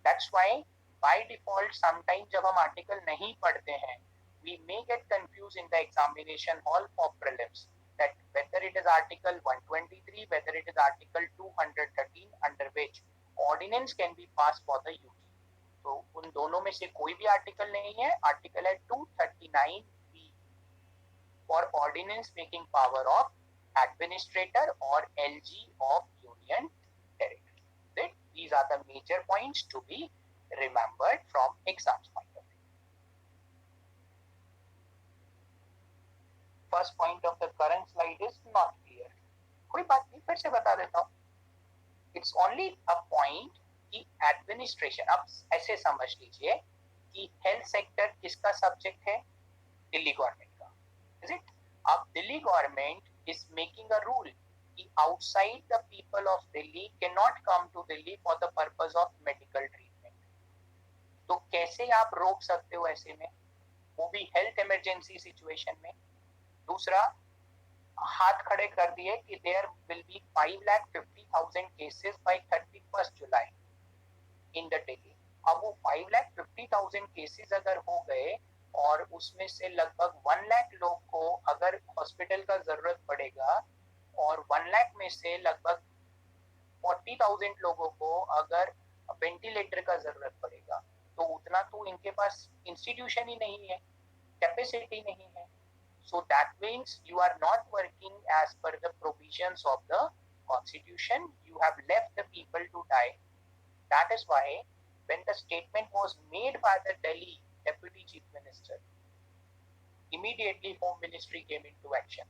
Speaker 1: That's why by default sometime जब हम आर्टिकल नहीं पढ़ते हैं we may get confused in the examination hall for prelims that whether it is article 123, whether it is article 213 under which ordinance can be passed for the UT. तो उन दोनों में से कोई भी आर्टिकल नहीं है. आर्टिकल है 239B for ordinance making power of administrator or LG of union territory. These are the major points to be remembered from exams point of view. First point of the current slide is not clear. कोई बात नहीं, फिर से बता देता हूँ. It's only a point कि administration, अब ऐसे समझ लीजिए कि हेल्थ सेक्टर किसका सब्जेक्ट है, दिल्ली गवर्नमेंट का, इज इट. अब Delhi government is making a rule कि outside the people of Delhi cannot come to Delhi for the purpose of medical treatment. तो कैसे आप रोक सकते हो ऐसे में, वो भी हेल्थ इमरजेंसी सिचुएशन में. दूसरा, हाथ खड़े कर दिए कि there will be 5,50,000 cases by 31 July in the Delhi. अब वो 5,50,000 केसेस अगर हो गए और उसमें से लगभग 1 लाख लोग को अगर हॉस्पिटल का जरूरत पड़ेगा और 1 लाख में से लगभग 40,000 लोगों को अगर वेंटिलेटर का जरूरत पड़ेगा, तो उतना तो इनके पास इंस्टीट्यूशन ही नहीं है, कैपेसिटी नहीं है. So that means you are not working as per the provisions of the constitution. You have left the people to die. That is why when the statement was made by the Delhi Deputy Chief Minister, immediately Home Ministry came into action.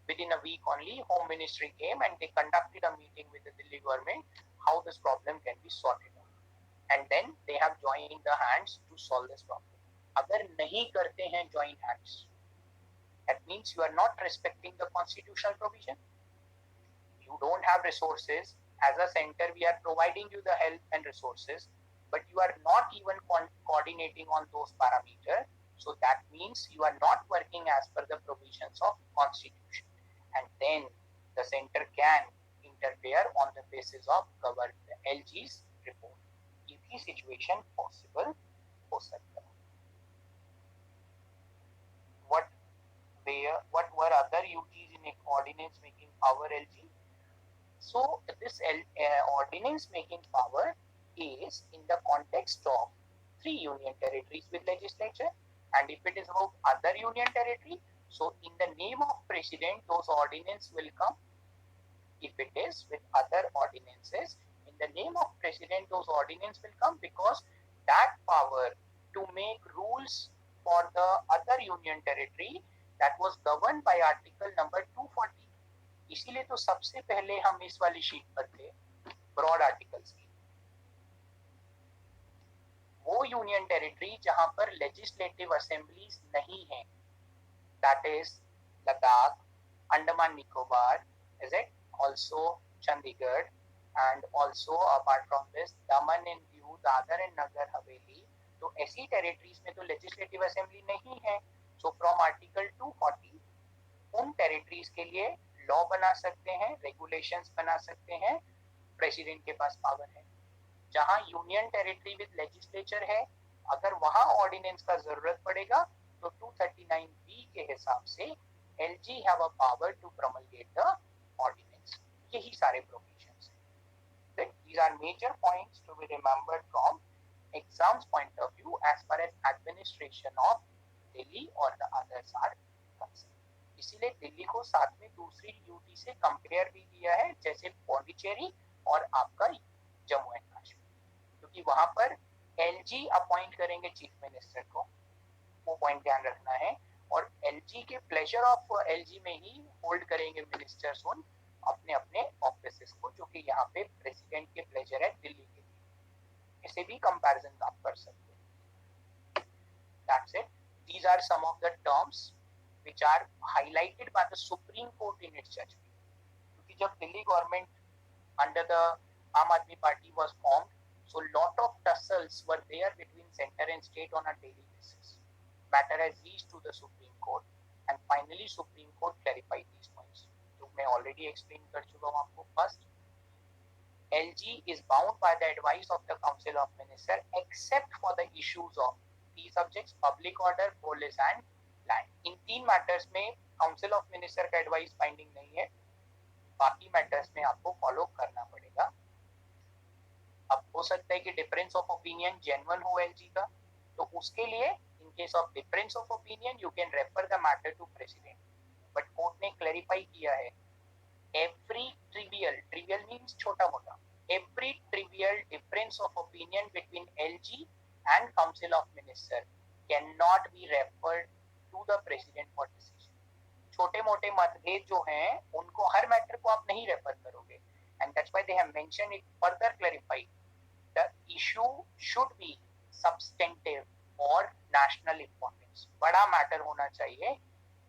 Speaker 1: Within a week only, Home Ministry came and they conducted a meeting with the Delhi government how this problem can be sorted out. And then they have joined the hands to solve this problem. अगर नहीं करते हैं joint hands, that means you are not respecting the constitutional provision. You don't have resources. As a center, we are providing you the help and resources, but you are not even coordinating on those parameters. So that means you are not working as per the provisions of constitution. And then the center can interfere on the basis of Governor LG's report. If the situation possible हो सकता है. What were other UTs in ordinance making power LG? So this ordinance making power is in the context of 3 union territories with legislature, and if it is about other union territory, so in the name of president those ordinance will come. If it is with other ordinances, in the name of president those ordinance will come, because that power to make rules for the other union territory that was governed by article number 240. इसीलिए तो सबसे पहले हम इस वाली sheet पर थे broad articles की. वो यूनियन टेरिटरी जहां पर लेजिस्लेटिव असेंबलीज नहीं है, that is Ladakh, Andaman Nicobar, is it also Chandigarh, and also apart from this Daman and Diu, Dadar and Nagar हवेली. तो ऐसी टेरिटरीज में तो लेजिस्लेटिव असेंबली नहीं है. सो फ्रॉम आर्टिकल 240 उन टेरिटरीज के लिए लॉ बना सकते हैं, रेगुलेशंस बना सकते हैं, प्रेसिडेंट के पास पावर है. जहां यूनियन टेरिटरी विद लेजिस्लेचर है, अगर वहां ऑर्डिनेंस का जरूरत पड़ेगा तो 239B के हिसाब से LG have a power to promulgate the ordinance. यही सारे प्रोविजंस हैं. These are major points to be remembered from exams point of view as far as administration of Delhi or the others are concerned. इसीलिए दिल्ली को साथ में दूसरी UT से compare भी किया है, जैसे पौंडीचेरी और आपका जम्मू एंड कश्मीर, क्योंकि वहां पर एलजी अपॉइंट करेंगे चीफ मिनिस्टर को, वो पॉइंट ध्यान रखना है. और एलजी के प्लेजर ऑफ एलजी में ही होल्ड करेंगे मिनिस्टर्स उन अपने अपने ऑफिसेस को, जो कि यहाँ पे प्रेसिडेंट के प्लेजर है दिल्ली के लिए. इसे भी कंपैरिजन आप कर सकते हैं. That's it. These are some of the terms which are highlighted by the Supreme Court in its judgment. क्योंकि जब Delhi government under the Aam Aadmi Party was formed, so lot of tussles were there between center and state on a daily basis. Matter has reached to the Supreme Court, and finally Supreme Court clarified these points. जो मैं already explain कर चुका हूँ आपको. First, LG is bound by the advice of the Council of Ministers except for the issues of three subjects: public order, police and land. In 3 matters में council of minister का advice binding नहीं है. बाकी matters में आपको follow करना पड़ेगा. अब हो सकता है कि डिफरेंस ऑफ ओपिनियन जेन्युइन हो एलजी का, तो उसके लिए in case of difference of opinion you can refer the matter to president. But court ने क्लैरिफाई किया है एवरी ट्रिवियल मींस छोटा मोटा, every trivial difference of opinion between LG and Council of Ministers cannot be referred to the President for decision. छोटे मोटे मतभेद जो हैं उनको हर मैटर को आप नहीं रेफर करोगे, and that's why they have mentioned it further clarified. The issue should be substantive or national importance. बड़ा मैटर होना चाहिए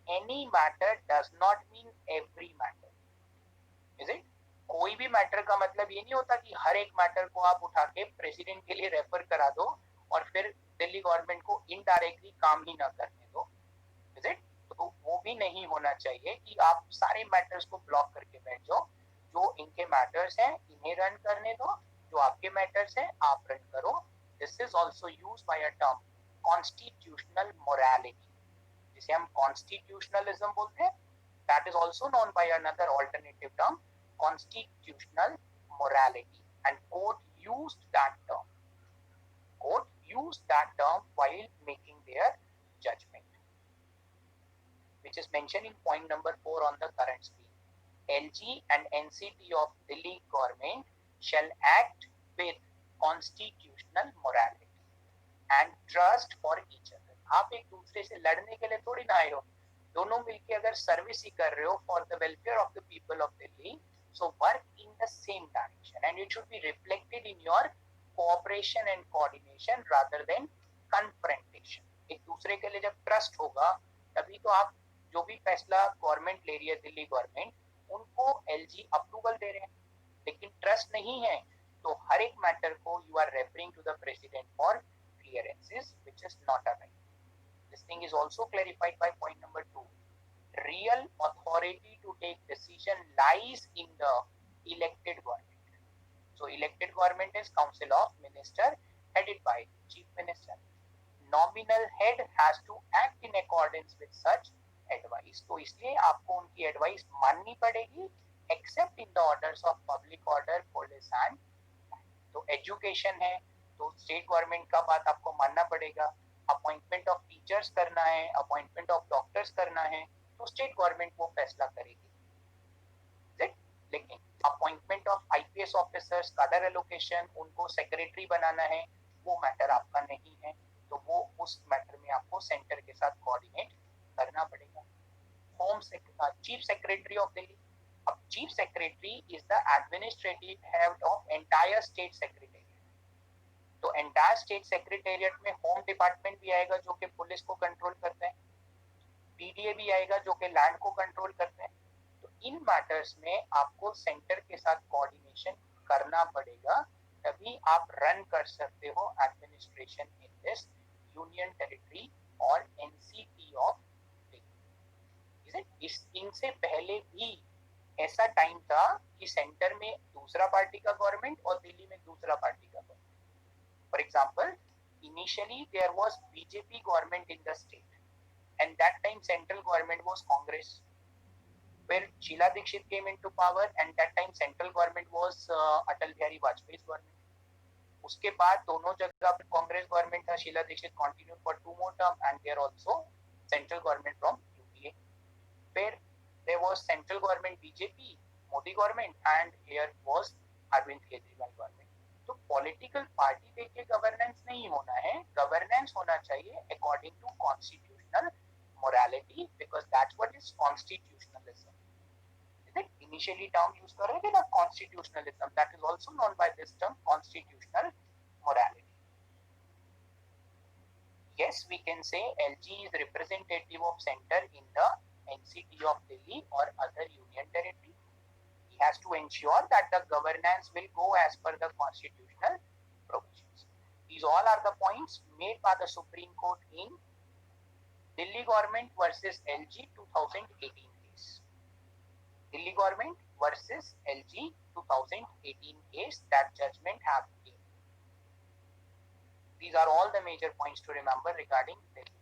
Speaker 1: any matter does not mean every matter. Is it? कोई भी मैटर का मतलब ये नहीं होता कि हर एक मैटर को आप उठा के प्रेसिडेंट के लिए रेफर करा दो और फिर दिल्ली गवर्नमेंट को इनडायरेक्टली काम ही ना करने दो. Is it? तो वो भी नहीं होना चाहिए कि आप सारे मैटर्स को ब्लॉक करके बैठ जाओ. जो इनके मैटर्स हैं इन्हें रन करने दो, जो आपके मैटर्स हैं आप रन करो. This is also use by a term constitutional morality, जिसे हम कॉन्स्टिट्यूशनलिज्म बोलते हैं. That is also known by another alternative term constitutional morality, and court used that term. Court used that term while making their judgment, which is mentioned in point number 4 on the current screen. LG and NCT of Delhi government shall act with constitutional morality and trust for each other. आप एक दूसरे से लड़ने के लिए थोड़ी ना आए हो, दोनों मिलके अगर सर्विस ही कर रहे हो for the welfare of the people of Delhi, so work in the same direction and it should be reflected in your cooperation and coordination rather than confrontation. एक दूसरे के लिए जब ट्रस्ट होगा तभी तो आप जो भी फैसला गवर्नमेंट ले रही है, दिल्ली गवर्नमेंट, उनको एलजी अप्रूवल दे रहे हैं. लेकिन ट्रस्ट नहीं है तो हर एक मैटर को you are referring to the president for clearances, which is not a right. This thing is also clarified by point number 2. Real authority to take decision lies in the elected government. So elected government is Council of Minister headed by Chief Minister. Nominal head has to act in accordance with such advice. तो इसलिए आपको उनकी advice माननी पड़ेगी except in the orders of public order, police and. तो education है तो state government का बात आपको मानना पड़ेगा. अपॉइंटमेंट ऑफ टीचर्स करना है, अपॉइंटमेंट ऑफ डॉक्टर्स करना है तो स्टेट गवर्नमेंट वो फैसला करेगी. लेकिन appointment of IPS officers, cadre allocation, उनको सेक्रेटरी बनाना है, वो मैटर आपका नहीं है. तो वो उस मैटर में आपको सेंटर के साथ कोऑर्डिनेट करना पड़ेगा. Home chief secretary of Delhi. अब chief secretary is the administrative head of entire state secretariat. तो एंटायर स्टेट सेक्रेटेरिएट में होम डिपार्टमेंट भी आएगा जो कि पुलिस को कंट्रोल करते हैं, पीडीए भी आएगा जो कि लैंड को कंट्रोल करते हैं. तो इन मैटर्स में आपको सेंटर के साथ कोऑर्डिनेशन करना पड़ेगा, तभी आप रन कर सकते हो administration in this union territory और एनसीटी ऑफ दिल्ली. इनसे पहले भी ऐसा टाइम था कि सेंटर में दूसरा पार्टी का गवर्नमेंट और दिल्ली में दूसरा पार्टी का government. For example, initially there was BJP government in the state and that time central government was Congress, where Sheila Dikshit came into power and that time central government was Atal Bihari Vajpayee's government. उसके बाद दोनों जगह पर Congress government था. Sheila Dikshit continued for 2 more term and there also central government from UPA, where there was central government BJP Modi government and here was Arvind Kejriwal government. तो political party देख के governance नहीं होना है, गवर्नेंस होना चाहिए according to constitutional morality, because that's what is constitutionalism. Is it? Initially term use कर रहे थे ना constitutionalism, that is also known by this term constitutional morality. Yes, we can say LG is representative of center in the NCT of Delhi or other union territory. He has to ensure that the governance will go as per the constitutional provisions. These all are the points made by the Supreme Court in Delhi government versus LG 2018 case. Delhi government versus LG 2018 case, that judgment have been. These are all the major points to remember regarding Delhi.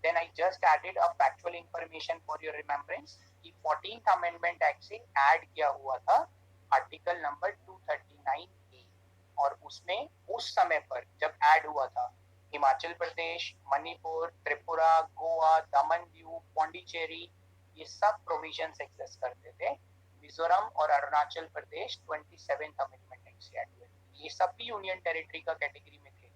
Speaker 1: Then I just added a factual information for your remembrance कि 14th Amendment Act से add किया हुआ था article number 239A और उसमें उस समय पर जब add हुआ था हिमाचल प्रदेश, मणिपुर, त्रिपुरा, गोवा, दमन दीव, पौंडीचेरी, ये सब प्रोविजंस एक्सेस करते थे. मिजोरम और Arunachal Pradesh 27th amendment act से ऐड हुए. ये सब भी यूनियन टेरिटरी का कैटेगरी में थे.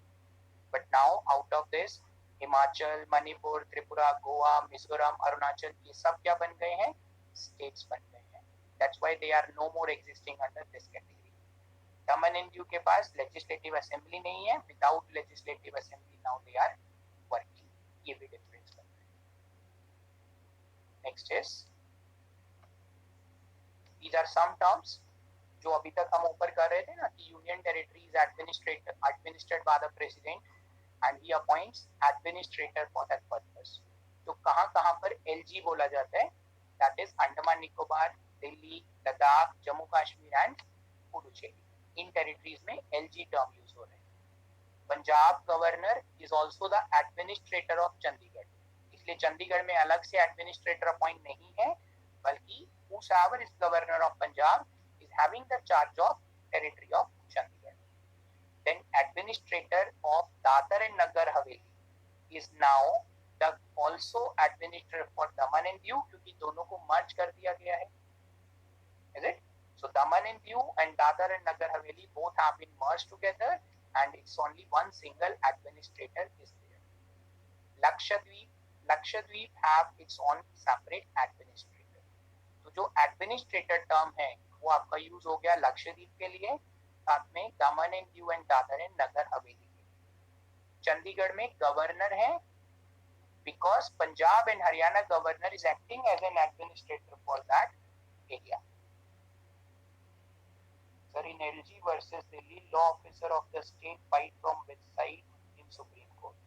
Speaker 1: But now out of this Himachal, Manipur, Tripura, Goa, Mizoram, Arunachal, ये सब क्या बन गए हैं? स्टेट्स बन गए हैं. That's why they are no more existing under this category. Daman and Diu के पास लेजिस्लेटिव असेंबली नहीं है. Without legislative assembly now they are working. ये भी डिफरेंस करता है. Next is, these are some terms जो अभी तक हम ऊपर कर रहे थे ना कि union territory is administrated bye the president and he appoints administrator for that purpose. तो कहाँ कहाँ पर एलजी बोला जाता है, that is Andaman Nicobar, Delhi, Ladakh, Jammu Kashmir and Puducherry. In territories में एलजी टर्म यूज हो रहे हैं। Punjab governor is also the administrator of Chandigarh, इसलिए चंडीगढ़ में अलग से एडमिनिस्ट्रेटर अपॉइंट नहीं है, बल्कि whosoever is governor of Punjab is having the charge of territory of Chandigarh. Then administrator of Dadar and Nagar Haveli is now the also administrator for Daman and Diu, क्योंकि दोनों को मर्ज कर दिया गया है, is it? So Daman and Diu and Dadar and Nagar Haveli both have been merged together and it's only one single administrator is there. Lakshadweep have its own separate administrator. तो जो administrator term है वो आपका use हो गया लक्षद्वीप के लिए, साथ में Daman and Diu and Dadar and Nagar Haveli के। चंडीगढ़ में गवर्नर है, because Punjab and Haryana governor is acting as an administrator for that area. Sir, in LG versus Delhi, law officer of the state fight from which side in supreme court?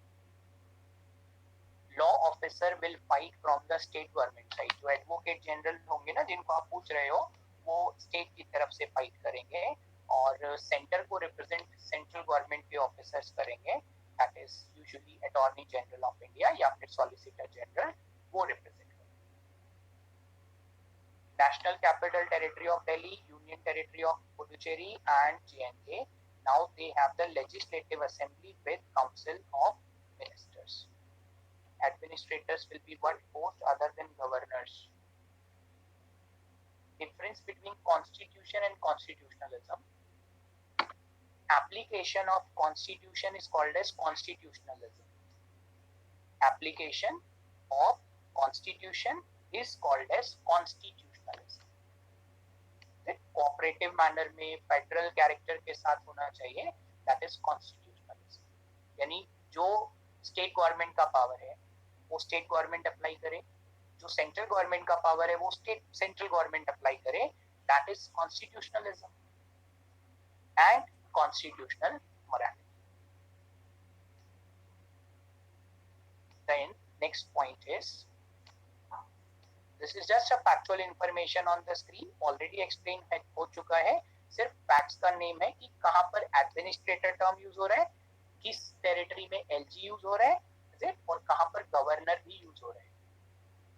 Speaker 1: Law officer will fight from the state government side. जो advocate general होंगे ना जिनको आप पूछ रहे हो, वो state की तरफ से फाइट करेंगे और सेंटर को रिप्रेजेंट सेंट्रल गवर्नमेंट के ऑफिसर्स करेंगे, that is usually attorney general of India या फिर सॉलिसिटर जनरल, वो रिप्रेजेंट करेंगे। National capital territory of Delhi, union territory of Puducherry and J&K, now they have the legislative assembly with council of ministers. Administrators will be what post other than governors. Difference between constitution and constitutionalism. Application of constitution is called as constitutionalism. Application of constitution is called as constitutionalism. Cooperative manner में federal character के साथ होना चाहिए, that is constitutionalism. यानी जो state government का power है वो स्टेट गवर्नमेंट अप्लाई करे, जो सेंट्रल गवर्नमेंट का पावर है वो स्टेट सेंट्रल गवर्नमेंट अप्लाई करे, that is constitutionalism and constitutional morality. Then next point is, this is just a factual information on the screen, already explain हो चुका है, सिर्फ फैक्ट्स का नेम है कि कहां पर एडमिनिस्ट्रेटर टर्म यूज हो रहा है, किस टेरिटरी में एलजी यूज हो रहा है और कहां पर गवर्नर भी यूज हो रहे हैं,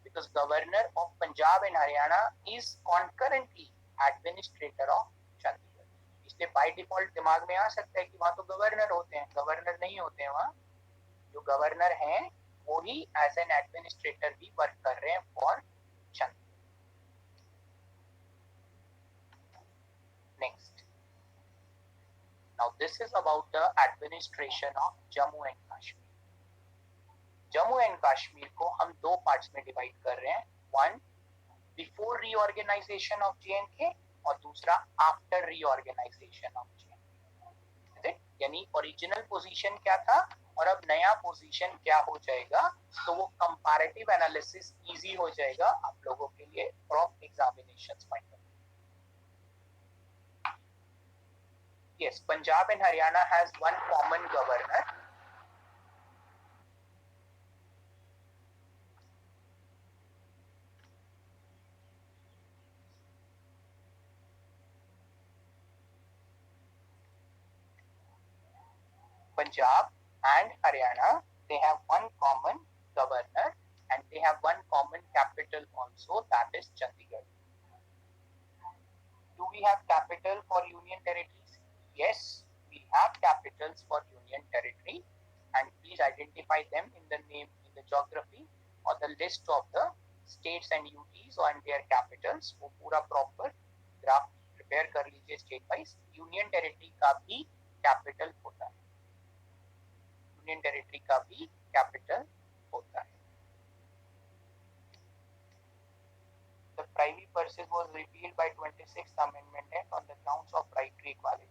Speaker 1: because governor of Punjab and Haryana is concurrently administrator of Chandigarh. इसलिए बाय डिफॉल्ट दिमाग में आ सकता है कि वहां तो गवर्नर होते हैं, गवर्नर नहीं होते हैं, वहां जो गवर्नर हैं वो ही एज एन एडमिनिस्ट्रेटर भी वर्क कर रहे हैं for Chandigarh. Next, now this is about the administration of Jammu and Kashmir. Jammu and Kashmir को हम दो पार्ट्स में डिवाइड कर रहे हैं, one before reorganisation of J and K और दूसरा आफ्टर रीऑर्गेनाइजेशन ऑफ जेएंडके। यानी ओरिजिनल पोजीशन क्या था और अब नया पोजीशन क्या हो जाएगा, तो वो कंपैरेटिव एनालिसिस इजी हो जाएगा आप लोगों के लिए from examinations point of view. Yes, Punjab and Haryana has one common governor. Punjab and Haryana, they have one common governor and they have one common capital also, that is Chandigarh. Do we have capital for union territories? Yes, we have capitals for union territory, and please identify them in the name, in the geography or the list of the states and UTs and their capitals. वो पूरा proper graph prepare कर लीजिए state wise। union territory का भी capital होता है, union territory का भी कैपिटल होता है। The Privy Purses was repealed by 26th Amendment Act on the grounds of right to equality.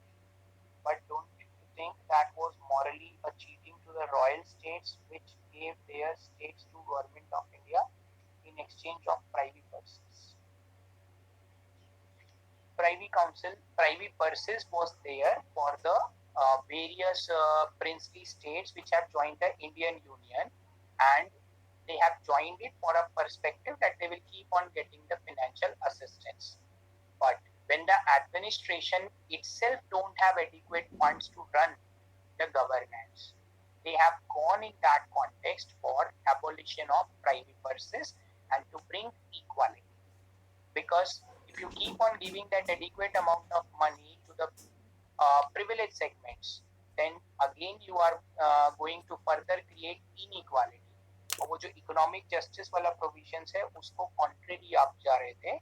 Speaker 1: But don't you think that was morally a cheating to the royal states which gave their states to Government of India? In in exchange of privy purses. Privy purses was there for the various princely states which have joined the Indian Union, and they have joined it for a perspective that they will keep on getting the financial assistance. But when the administration itself don't have adequate funds to run the governance, they have gone in that context for abolition of privy purses and to bring equality. Because if you keep on giving that adequate amount of money to the privileged segments, then again you are going to further create inequality. और वो जो economic justice वाला provisions है उसको contrary आप जा रहे थे,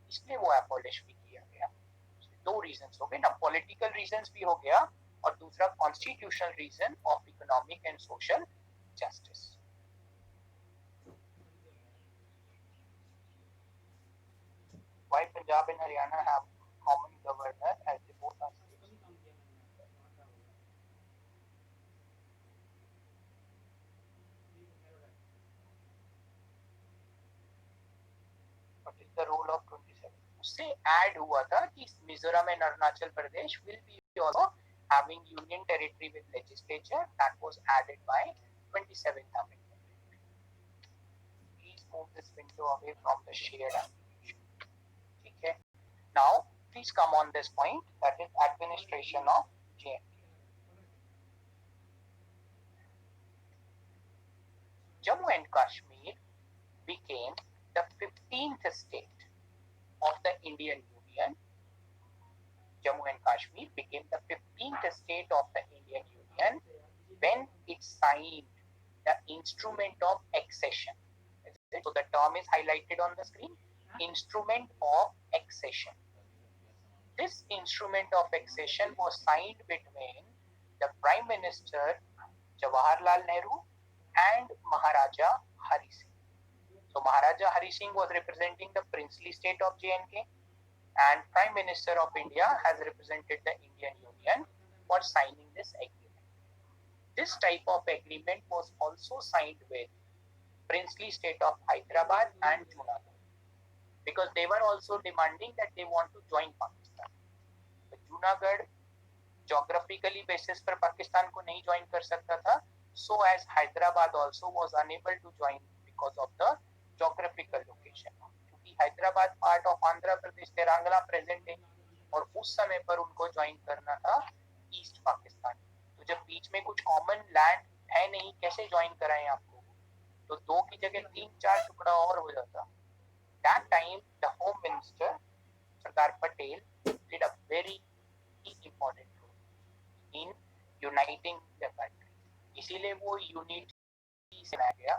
Speaker 1: इसलिए वो एबॉलिश भी किया गया. दो रीजंस हो गए ना, पॉलिटिकल रीजंस भी हो गया और दूसरा constitutional reason of economic and social justice. Why Punjab and Haryana have common governor as they both are states? What is the role of 27? उससे add हुआ था कि Mizoram and Arunachal Pradesh will be also having union territory with legislature. That was added by 27th Amendment. Please move this window away from the shared application. Okay. Now, please come on this point, that is administration of JNK. Jammu and Kashmir became the 15th state of the Indian Union. Jammu and Kashmir became the 15th state of the Indian Union when it signed the instrument of accession. So the term is highlighted on the screen, instrument of accession. This instrument of accession was signed between the Prime Minister Jawaharlal Nehru and Maharaja Hari Singh. So Maharaja Hari Singh was representing the princely state of JNK, and Prime Minister of India has represented the Indian Union for signing this agreement. This type of agreement was also signed with princely state of Hyderabad and Junagadh, because they were also demanding that they want to join Pakistan. But Junagadh geographically basis पर पाकिस्तान को नहीं join कर सकता था, so as Hyderabad also was unable to join because of the geographical location. क्योंकि Hyderabad part of Andhra Pradesh Telangana present है और उस समय पर उनको ज्वाइन करना था ईस्ट पाकिस्तान. तो जब बीच में कुछ कॉमन लैंड है नहीं, कैसे ज्वाइन कराएं आपको? तो दो की जगह 3-4 टुकड़ा और हो जाता. That time the Home Minister Sardar Patel did a very important role in uniting the country. इसीलिए वो यूनिटी से आ गया.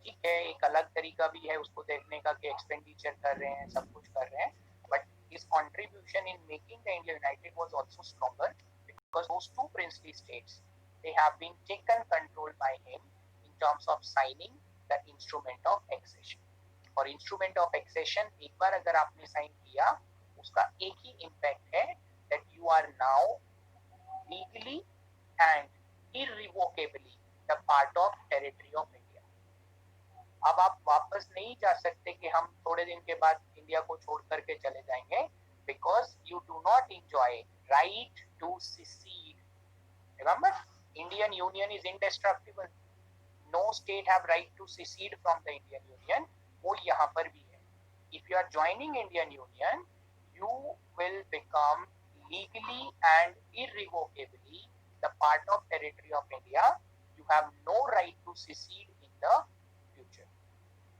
Speaker 1: ठीक है, एक अलग तरीका भी है उसको देखने का कि एक्सपेंडिचर कर रहे हैं, सब कुछ कर रहे हैं, but his contribution in making the India united was also stronger because those two princely states, they have been taken control by him in terms of signing the instrument of accession. और instrument of accession एक बार अगर आपने sign किया, उसका एक ही impact है that you are now legally and irrevocably the part of territory of India. अब आप वापस नहीं जा सकते कि हम थोड़े दिन के बाद इंडिया को छोड़ करके चले जाएंगे, because you do not enjoy right to secede. Remember, Indian Union is indestructible. No state have right to secede from the Indian Union. वो यहाँ पर भी है. If you are joining Indian Union, you will become legally and irrevocably the part of territory of India. You have no right to secede in the future.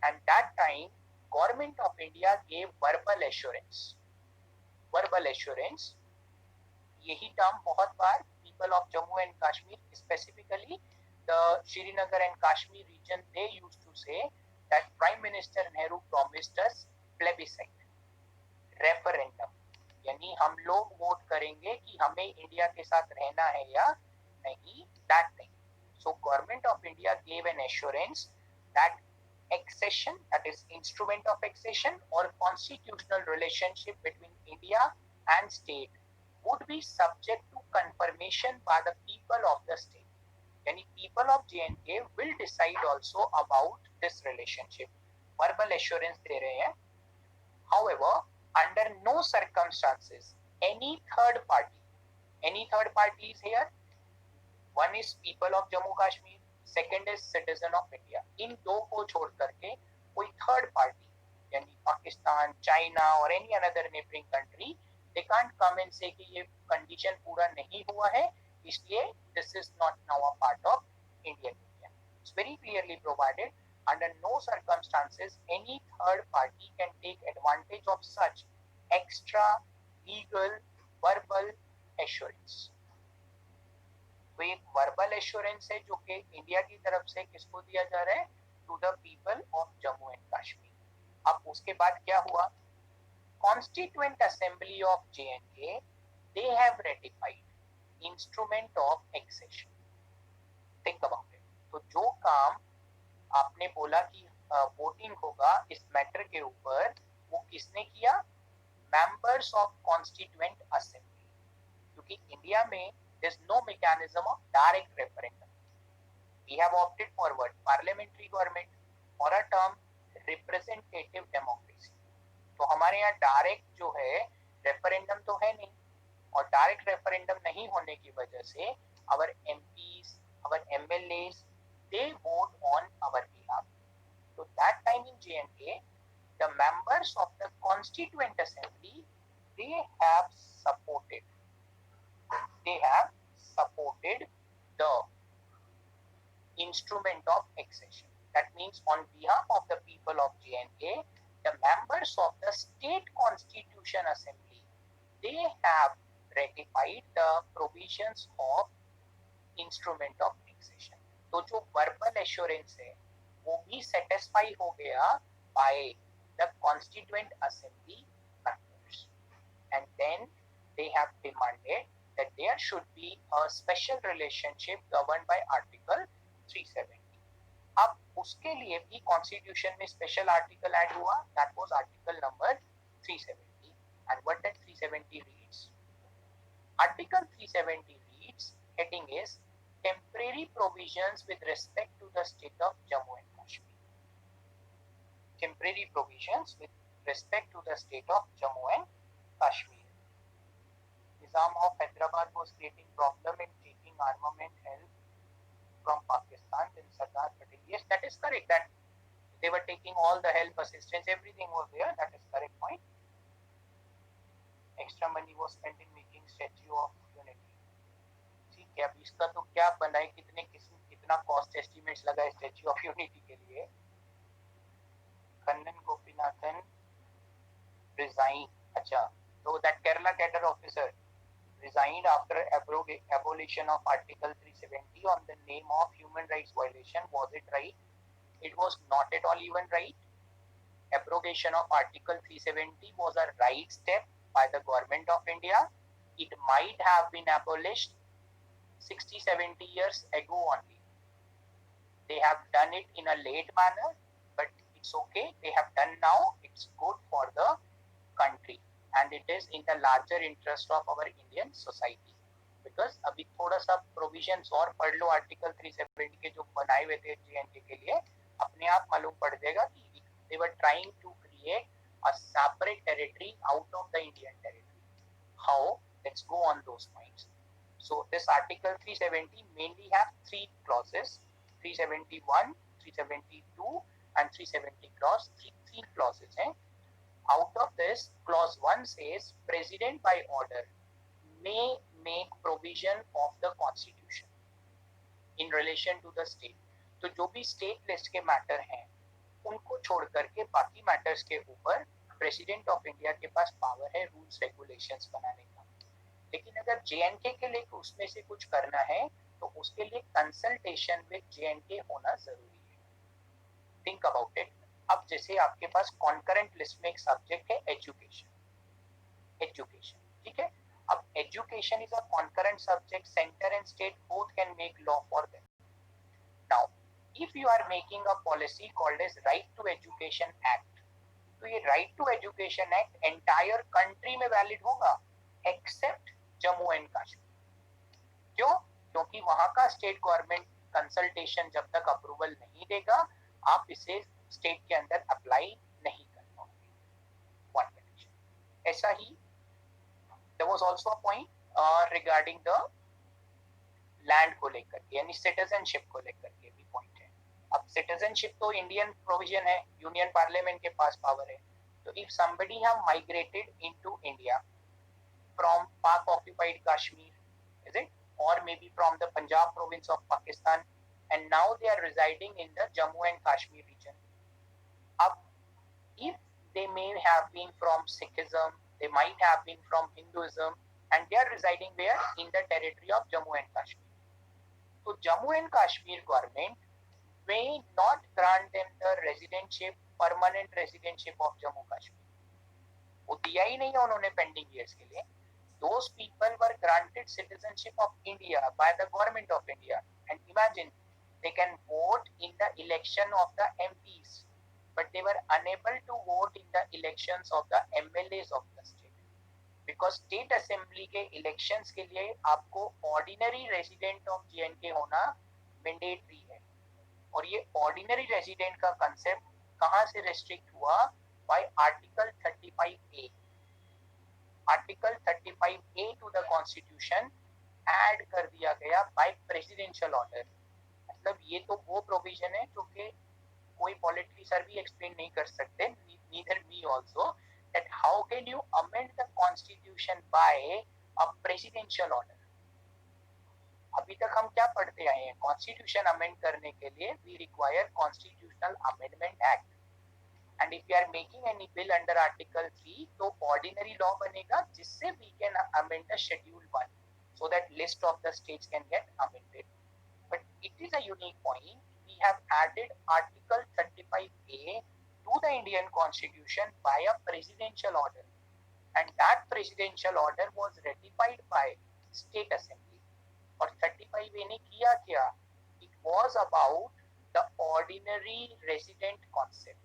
Speaker 1: And that time, Government of India gave verbal assurance. Verbal assurance. यही term बहुत बार people of Jammu and Kashmir, specifically the Srinagar and Kashmir region, they used to say that Prime Minister Nehru promised us plebiscite, referendum, यानी हम लोग vote करेंगे कि हमें India के साथ रहना है या नहीं, that thing. So Government of India gave an assurance that accession, that is instrument of accession or constitutional relationship between India and state would be subject to confirmation by the people of the state. Yani people of JNK will decide also about this relationship. Verbal assurance दे रहे हैं. However, under no circumstances any third party is here. One is people of Jammu Kashmir, second is citizen of India. इन दो को छोड़ करके कोई third party यानी Pakistan, China और any another neighbouring country, they can't come and से कि ये कंडीशन पूरा नहीं हुआ है, इसलिए this is not now a part of Indian union. It's very clearly provided. Under no circumstances any third party can take advantage of such extra legal verbal assurance. तो एक वर्बल एश्योरेंस है जो कि इंडिया की तरफ से किसको दिया जा रहा है, to the people of Jammu and Kashmir. अब उसके बाद क्या हुआ, constituent assembly of JNK, they have ratified instrument of accession. Think about it. तो जो काम आपने बोला कि वोटिंग होगा इस मैटर के ऊपर, वो किसने किया, मेंबर्स ऑफ कॉन्स्टिट्यूएंट असेंबली. क्योंकि इंडिया में there is no mechanism of direct referendum. We have opted forward parliamentary government और अ टर्म रिप्रेजेंटेटिव डेमोक्रेसी. तो हमारे यहाँ डायरेक्ट जो है रेफरेंडम तो है नहीं, और डायरेक्ट रेफरेंडम नहीं होने की वजह से our MPs, our MLAs, they vote on our behalf. So that time in JNK, the members of the Constituent Assembly, they have supported the instrument of accession. That means on behalf of the people of JNK, the members of the State Constitution Assembly, they have ratified the provisions of instrument of accession. तो जो verbal assurance है वो भी satisfy हो गया by the constituent assembly members, and then they have demanded that there should be a special relationship governed by article 370. अब उसके लिए भी कॉन्स्टिट्यूशन में स्पेशल आर्टिकल ऐड हुआ, that was article number 370. And what that 370 reads, article 370 reads, heading is temporary provisions with respect to the state of Jammu and Kashmir. Temporary provisions with respect to the state of Jammu and Kashmir. Nizam of Hyderabad was creating problem in taking armament help from Pakistan. Then Sardar Patel, yes, that is correct. That they were taking all the help, assistance, everything was there. That is correct point. Extra money was spent in making Statue of Unity. क्या इसका तो क्या बनाए, कितना cost estimates लगा statue of unity के लिए. Kannan Gopinathan resign. अच्छा, तो that Kerala cadre officer resigned after abolition of Article 370 on the name of human rights violation. Was it right? It was not at all even right. Abrogation of Article 370 was a right step by the government of India. It might have been abolished 60-70 years ago only. They have done it in a late manner, but it's okay. They have done now. It's good for the country, and it is in the larger interest of our Indian society. Because अभी थोड़ा सा provisions और पढ़ लो article 370 के जो बनाए हुए थे JNK के लिए, अपने आप मालूम पड़ जाएगा कि they were trying to create a separate territory out of the Indian territory. How? Let's go on those points. So this article 370 mainly have three clauses: 371, 372, and 370 clause. Three clauses. Out of this, clause 1 says President by order may make provision of the constitution in relation to the state. तो जो भी state list के matter हैं उनको छोड़ करके बाकी matters के ऊपर प्रेसिडेंट ऑफ इंडिया के पास पावर है रूल्स रेगुलेशंस बनाने का. लेकिन अगर JNK के लिए उसमें से कुछ करना है तो उसके लिए कंसल्टेशन विद JNK होना जरूरी है. Think about it. अब जैसे आपके पास कॉन्करेंट लिस्ट में एक सब्जेक्ट है एजुकेशन. ठीक है. अब education is a concurrent subject. Centre and state both can make law for them. Now if you are making a policy called as right to education act, तो ये right to education act entire country में valid होगा except Jammu and Kashmir. क्यों? क्योंकि वहां का state government consultation जब तक अप्रूवल नहीं देगा आप इसे स्टेट के अंदर अप्लाई नहीं करना होंगे, वन कंडीशन। ऐसा ही there was also a point regarding the land को लेकर के, यानी सिटीजनशिप को लेकर के भी पॉइंट है। अब सिटीजनशिप तो इंडियन प्रोविजन है, यूनियन पार्लियामेंट के पास पावर है। तो if somebody have migrated into India from Pak occupied Kashmir, is it, or maybe from the Punjab province of Pakistan, and now they are residing in the Jammu and Kashmir region. Ab, if they may have been from Sikhism, they might have been from Hinduism, and they are residing where? In the territory of Jammu and Kashmir. So Jammu and Kashmir government may not grant them the residentship, permanent residentship of Jammu Kashmir. वो दिया ही नहीं है उन्होंने pending years के लिए। Those people were granted citizenship of India by the government of India, and imagine they can vote in the election of the MPs, but they were unable to vote in the elections of the MLAs of the state. Because state assembly के elections के लिए आपको ordinary resident of JNK होना mandatory है। और ये ordinary resident का concept कहां से रेस्ट्रिक्ट हुआ? By article 35A। Article 35A to the constitution add कर दिया गया बाय प्रेसिडेंशियल ऑर्डर। मतलब ये तो वो प्रोविजन है जो कि कोई पॉलिटिकली सर भी एक्सप्लेन नहीं कर सकते, neither me also, that how can you amend the constitution by a presidential order। अभी तक हम क्या पढ़ते आए हैं? कॉन्स्टिट्यूशन अमेंड करने के लिए we require constitutional amendment act, and if you are making any bill under article 3 तो ordinary law बनेगा जिससे we can amend the schedule 1 so that list of the states can get amended। But it is a unique point, we have added article 35A to the Indian constitution by a presidential order, and that presidential order was ratified by state assembly। और 35A ने किया क्या? It was about the ordinary resident concept।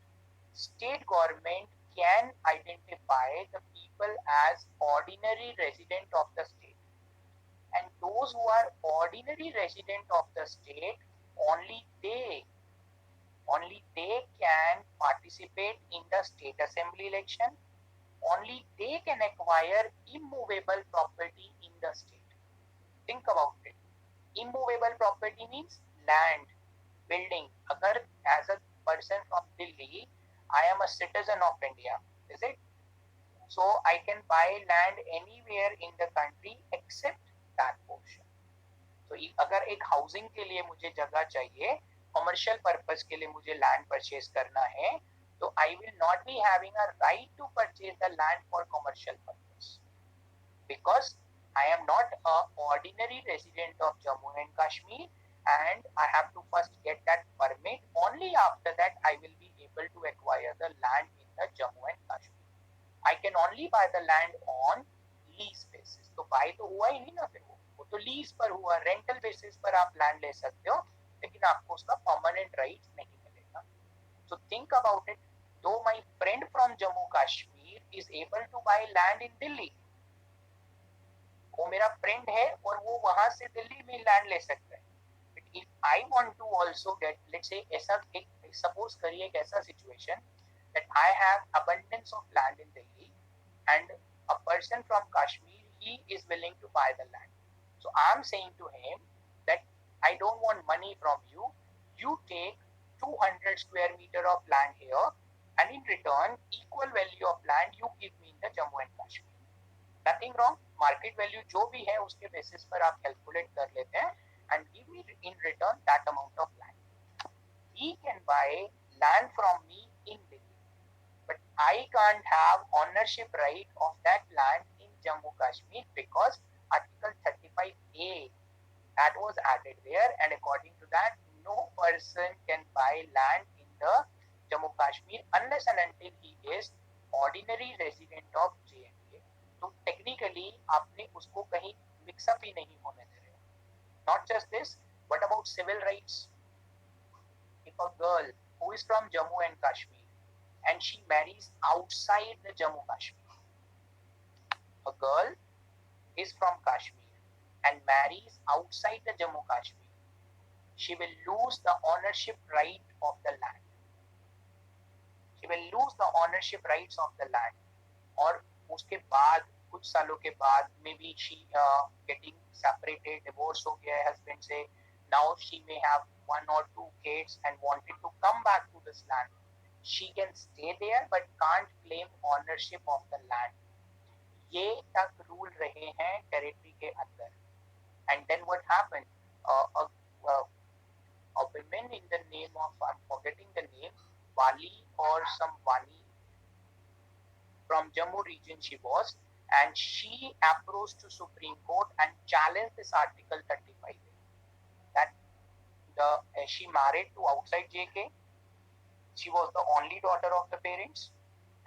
Speaker 1: State government can identify the people as ordinary resident of the state, and those who are ordinary resident of the state, only they can participate in the state assembly election, only they can acquire immovable property in the state। Think about it, immovable property means land, building। अगर as a person from Delhi I am a citizen of India, is it, so I can buy land anywhere in the country except that portion। तो अगर एक housing के लिए मुझे जगह चाहिए, commercial purpose के लिए मुझे लैंड परचेज करना है, तो I will not be having a right to purchase the land for commercial purpose, because I am not a ordinary resident of Jammu and Kashmir, and I have to first get that permit, only after that I will be able to acquire the land in the Jammu and Kashmir। I can only buy the land on lease basis। तो buy तो हुआ ही नहीं ना, फिर वो तो lease पर हुआ, रेंटल बेसिस पर आप लैंड ले सकते हो, लेकिन आपको उसका परमानेंट राइट नहीं मिलेगा। So think about it, though my friend from Jammu Kashmir is able to buy land in Delhi, वो मेरा फ्रेंड है और वो वहां से दिल्ली में लैंड ले सकता है। But if I want to also get, let's say ऐसा एक सपोज करिए एक ऐसा situation that I have abundance of land in Delhi and a person from Kashmir, he is willing to buy the land। So I am saying to him that I don't want money from you, you take 200 square meter of land here, and in return equal value of land you give me in the Jammu and Kashmir। Nothing wrong, market value जो भी है उसके basis पर आप calculate कर लेते हैं, and give me in return that amount of land। He can buy land from me in Delhi, but I can't have ownership right of that land in Jammu Kashmir because article 35A that was added there, and according to that no person can buy land in the Jammu Kashmir unless and until he is ordinary resident of JNK। तो technically आपने उसको कहीं mix up ही नहीं होने दे रहे हो। Not just this, but about civil rights, if a girl who is from Jammu and Kashmir and she marries outside the Jammu Kashmir, a girl is from Kashmir and marries outside the Jammu Kashmir, she will lose the ownership right of the land। she will lose the ownership rights of the land. और उसके बाद कुछ सालों के बाद maybe she getting separated, divorce हो गया है husband से, now she may have 1 or 2 kids and wanted to come back to this land. She can stay there but can't claim ownership of the land. ये तक rule रहे हैं territory के अंदर. And then what happened? A woman in the name of, I'm forgetting the name, Wali or some Wani from Jammu region she was, and she approached to Supreme Court and challenged this Article 35. That she married to outside JK. She was the only daughter of the parents,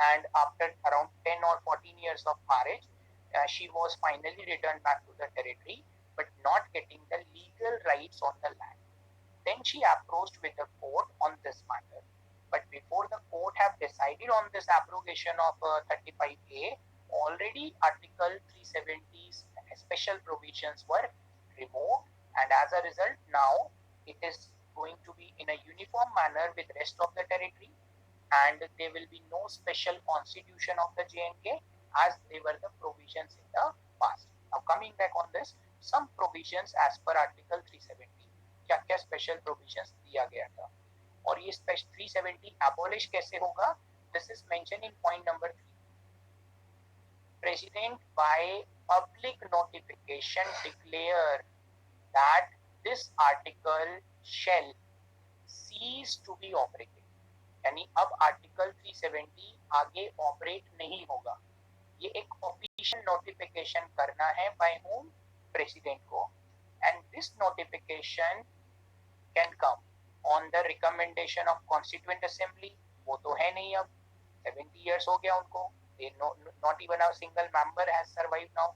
Speaker 1: and after around 10 or 14 years of marriage, she was finally returned back to the territory, but not getting the legal rights on the land. Then she approached with the court on this matter. But before the court have decided on this abrogation of 35A, already Article 370's special provisions were removed, and as a result, now it is going to be in a uniform manner with rest of the territory, and there will be no special constitution of the J&K as they were the provisions in the past. Now coming back on this, some provisions as per Article 370, क्या क्या special provisions दिया गया था और ये 370 abolish कैसे होगा? This is mentioned in point number 3. President by public notification declare that this article shall cease to be operated. यानी अब आर्टिकल 370 आगे ऑपरेट नहीं होगा. ये एक ऑफिशियल नोटिफिकेशन करना है बाय होम? प्रेसिडेंट को. And this notification can come on the recommendation of constituent assembly. वो तो है नहीं अब, 70 years हो गया उनको. They not even a single member has survived now.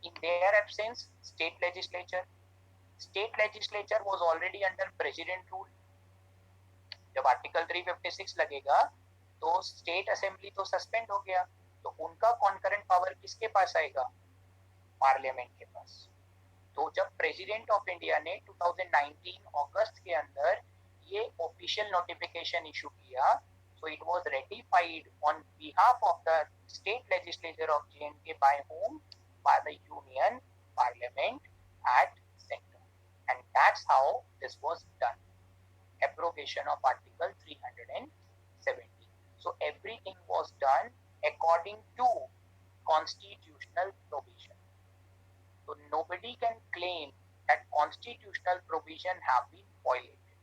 Speaker 1: In their absence, state legislature was already under president rule. जब article 356 लगेगा तो स्टेट असेंबली तो सस्पेंड हो गया, तो उनका कॉन्करेंट पावर किसके पास आएगा? पार्लियामेंट के पास. तो जब प्रेसिडेंट ऑफ इंडिया ने 2019 अगस्त के अंदर ये ऑफिशियल नोटिफिकेशन इशू किया, so it was ratified on behalf of the state legislature of J&K by whom? By the Union Parliament at center, and that's how this was done. Abrogation of Article 370. So everything was done according to constitutional provision. So nobody can claim that constitutional provision have been violated.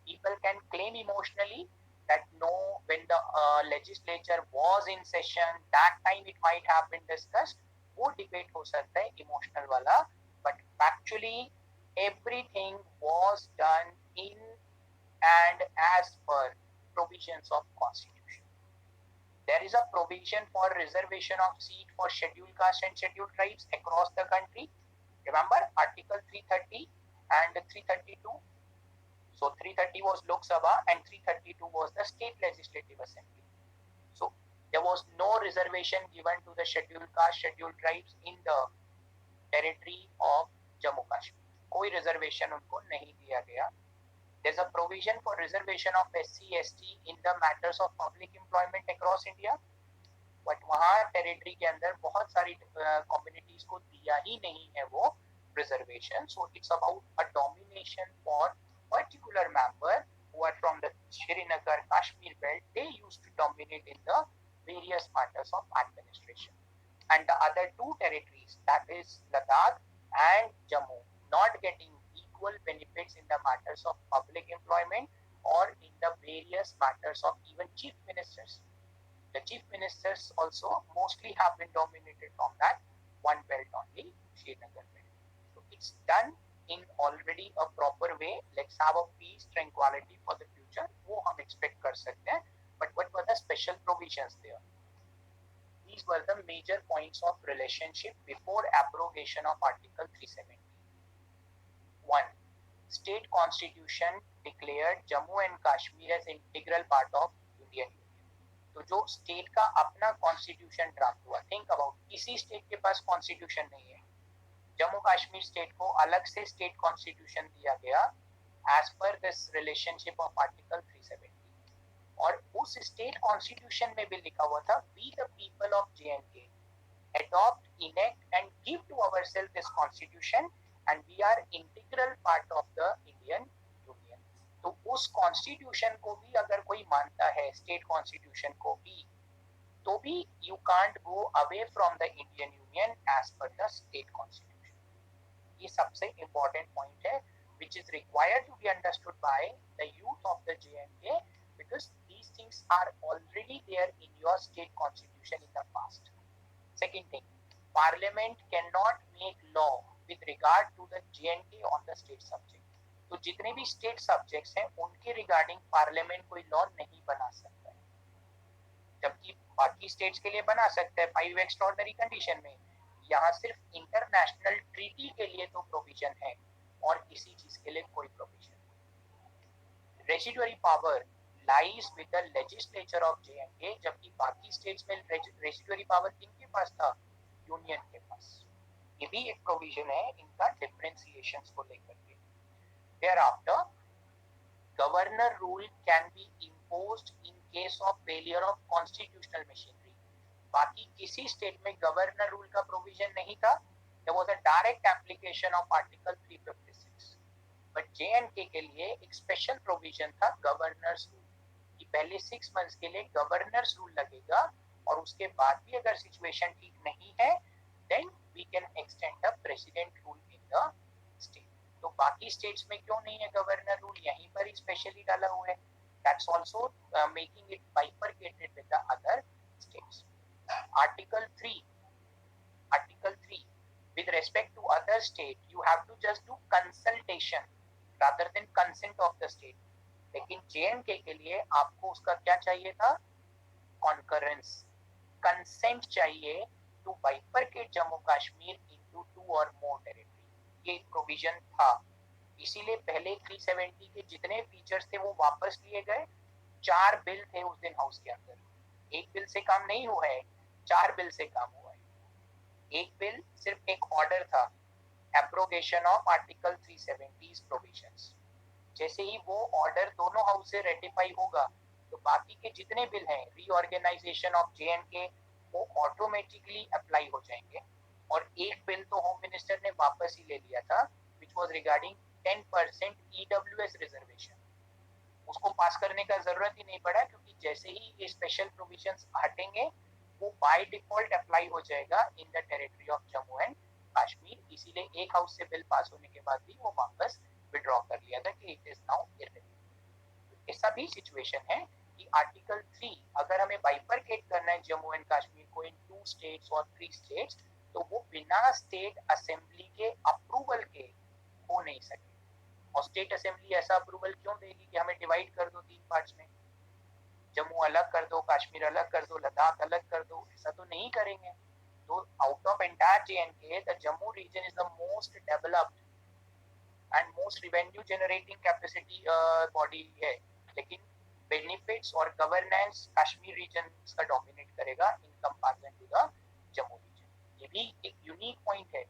Speaker 1: People can claim emotionally that no, when the legislature was in session, that time it might have been discussed. वो debate हो सकता है emotional वाला, but actually everything was done in and as per provisions of constitution. There is a provision for reservation of seat for scheduled caste and scheduled tribes across the country. Remember Article 330 and 332. So 330 was Lok Sabha and 332 was the state legislative assembly. So there was no reservation given to the scheduled caste, scheduled tribes in the territory of Jammu Kashmir. कोई reservation उनको नहीं दिया गया. There's a provision for reservation of SC/ST in the matters of public employment across India, but वहाँ territory के अंदर बहुत सारी communities को दिया ही नहीं है वो reservation. So it's about a domination for particular member who are from the Srinagar Kashmir belt. They used to dominate in the various matters of administration, and the other two territories, that is Ladakh and Jammu, not getting equal benefits in the matters of public employment or in the various matters of even chief ministers. The chief ministers also mostly have been dominated from that one belt only, Srinagar belt. So it's done in already a proper way. Let's have a peace, tranquility for the future. वो हम expect कर सकते हैं. But what were the special provisions there? These were the major points of relationship before abrogation of Article 370. 1. State constitution declared Jammu and Kashmir as integral part of Indian Union. तो जो state का अपना constitution draft हुआ, think about, किसी state के पास constitution नहीं है. Jammu Kashmir state को अलग से स्टेट कॉन्स्टिट्यूशन दिया गया as per this relationship of article 370. और उस स्टेट कॉन्स्टिट्यूशन में भी लिखा हुआ था, we the people of JNK adopt, enact and give to ourselves this constitution and we are integral part of the Indian Union. तो उस कॉन्स्टिट्यूशन को भी अगर कोई मानता है, स्टेट कॉन्स्टिट्यूशन को भी, तो भी you can't go away from the Indian union as per the state constitution. ये सबसे इंपॉर्टेंट पॉइंट है which is required to be understood by the youth of the JNK because these things are already there in your state constitution in the past. Second thing, Parliament cannot make law with regard to the JNK on the state subject. तो जितने भी state subjects हैं उनके regarding parliament कोई law नहीं बना सकता है, जबकि बाकी स्टेट्स के लिए बना सकता है 5 एक्स्ट्राऑर्डिनरी कंडीशन में। यहाँ सिर्फ इंटरनेशनल ट्रीटी के लिए तो प्रोविजन है और किसी चीज के लिए कोई प्रोविजन नहीं। Residuary power lies with the legislature of JNK, जबकि बाकी स्टेट्स में रेसिडुअरी पावर किनके पास था? यूनियन के पास। ये भी एक प्रोविजन है इनका डिफरेंशिएशंस को लेकर के। Thereafter, governor rule can be imposed in case of failure of constitutional machinery. बाकी किसी स्टेट में गवर्नर रूल का प्रोविजन नहीं था, there was a direct application of Article 356. But JNK के लिए एक स्पेशल प्रोविजन था गवर्नर्स रूल, कि पहले 6 मंथ्स के लिए गवर्नर्स रूल लगेगा और उसके बाद भी अगर सिचुएशन ठीक नहीं है then we can extend the president rule in the state. तो बाकी स्टेट्स में क्यों नहीं है गवर्नर रूल, यहीं पर ही स्पेशली डाला हुआ है। That's also making it bifurcated with the other states. Article 3 with respect to other state you have to just do consultation rather than consent of the state, लेकिन JNK के लिए आपको उसका क्या चाहिए था? concurrence, consent चाहिए to bifurcate Jammu Kashmir into 2 or more territory। ये प्रोविजन था, इसीलिए पहले 370 के जितने फीचर्स थे वो वापस लिए गए। 4 बिल थे उस दिन हाउस के अंदर, एक बिल से काम नहीं हुआ है, 4 बिल से काम हुआ है। एक बिल सिर्फ एक ऑर्डर था, एब्रोगेशन ऑफ आर्टिकल 370 प्रोविजंस। जैसे ही वो ऑर्डर दोनों हाउस से रेटिफाई होगा तो बाकी के जितने बिल हैं रीऑर्गेनाइजेशन ऑफ JNK वो ऑटोमेटिकली अप्लाई हो जाएंगे। और एक बिल तो होम मिनिस्टर ने वापस ही ले लिया था which was regarding 10% EWS reservation, उसको पास करने का जरूरत ही नहीं पड़ा क्योंकि जैसे ही ये स्पेशल प्रोविजंस हटेंगे वो बाय डिफॉल्ट अप्लाई हो जाएगा in the territory of Jammu and Kashmir. इसीलिए एक हाउस से बिल पास होने के बाद भी वो वापस विड्रॉ कर लिया था कि इट इज नाउ इररिलेवेंट। ऐसा भी सिचुएशन है कि आर्टिकल 3 अगर हमें बाइफरकेट करना है जम्मू एंड कश्मीर को इन 2 स्टेट्स और 3 स्टेट्स तो वो बिना स्टेट असेंबली के अप्रूवल के हो नहीं सके। और स्टेट असेंबली ऐसा अप्रूवल क्यों देगी कि हमें डिवाइड कर दो 3 पार्ट्स में, जम्मू अलग कर दो, कश्मीर अलग कर दो, लद्दाख अलग कर दो, ऐसा तो नहीं करेंगे। तो out of entire JNK the Jammu region is the most developed and most revenue generating capacity body है, लेकिन बेनिफिट्स और गवर्नेंस कश्मीर रीजन का डोमिनेट करेगा in comparison to the Jammu region. ये भी एक यूनिक पॉइंट है।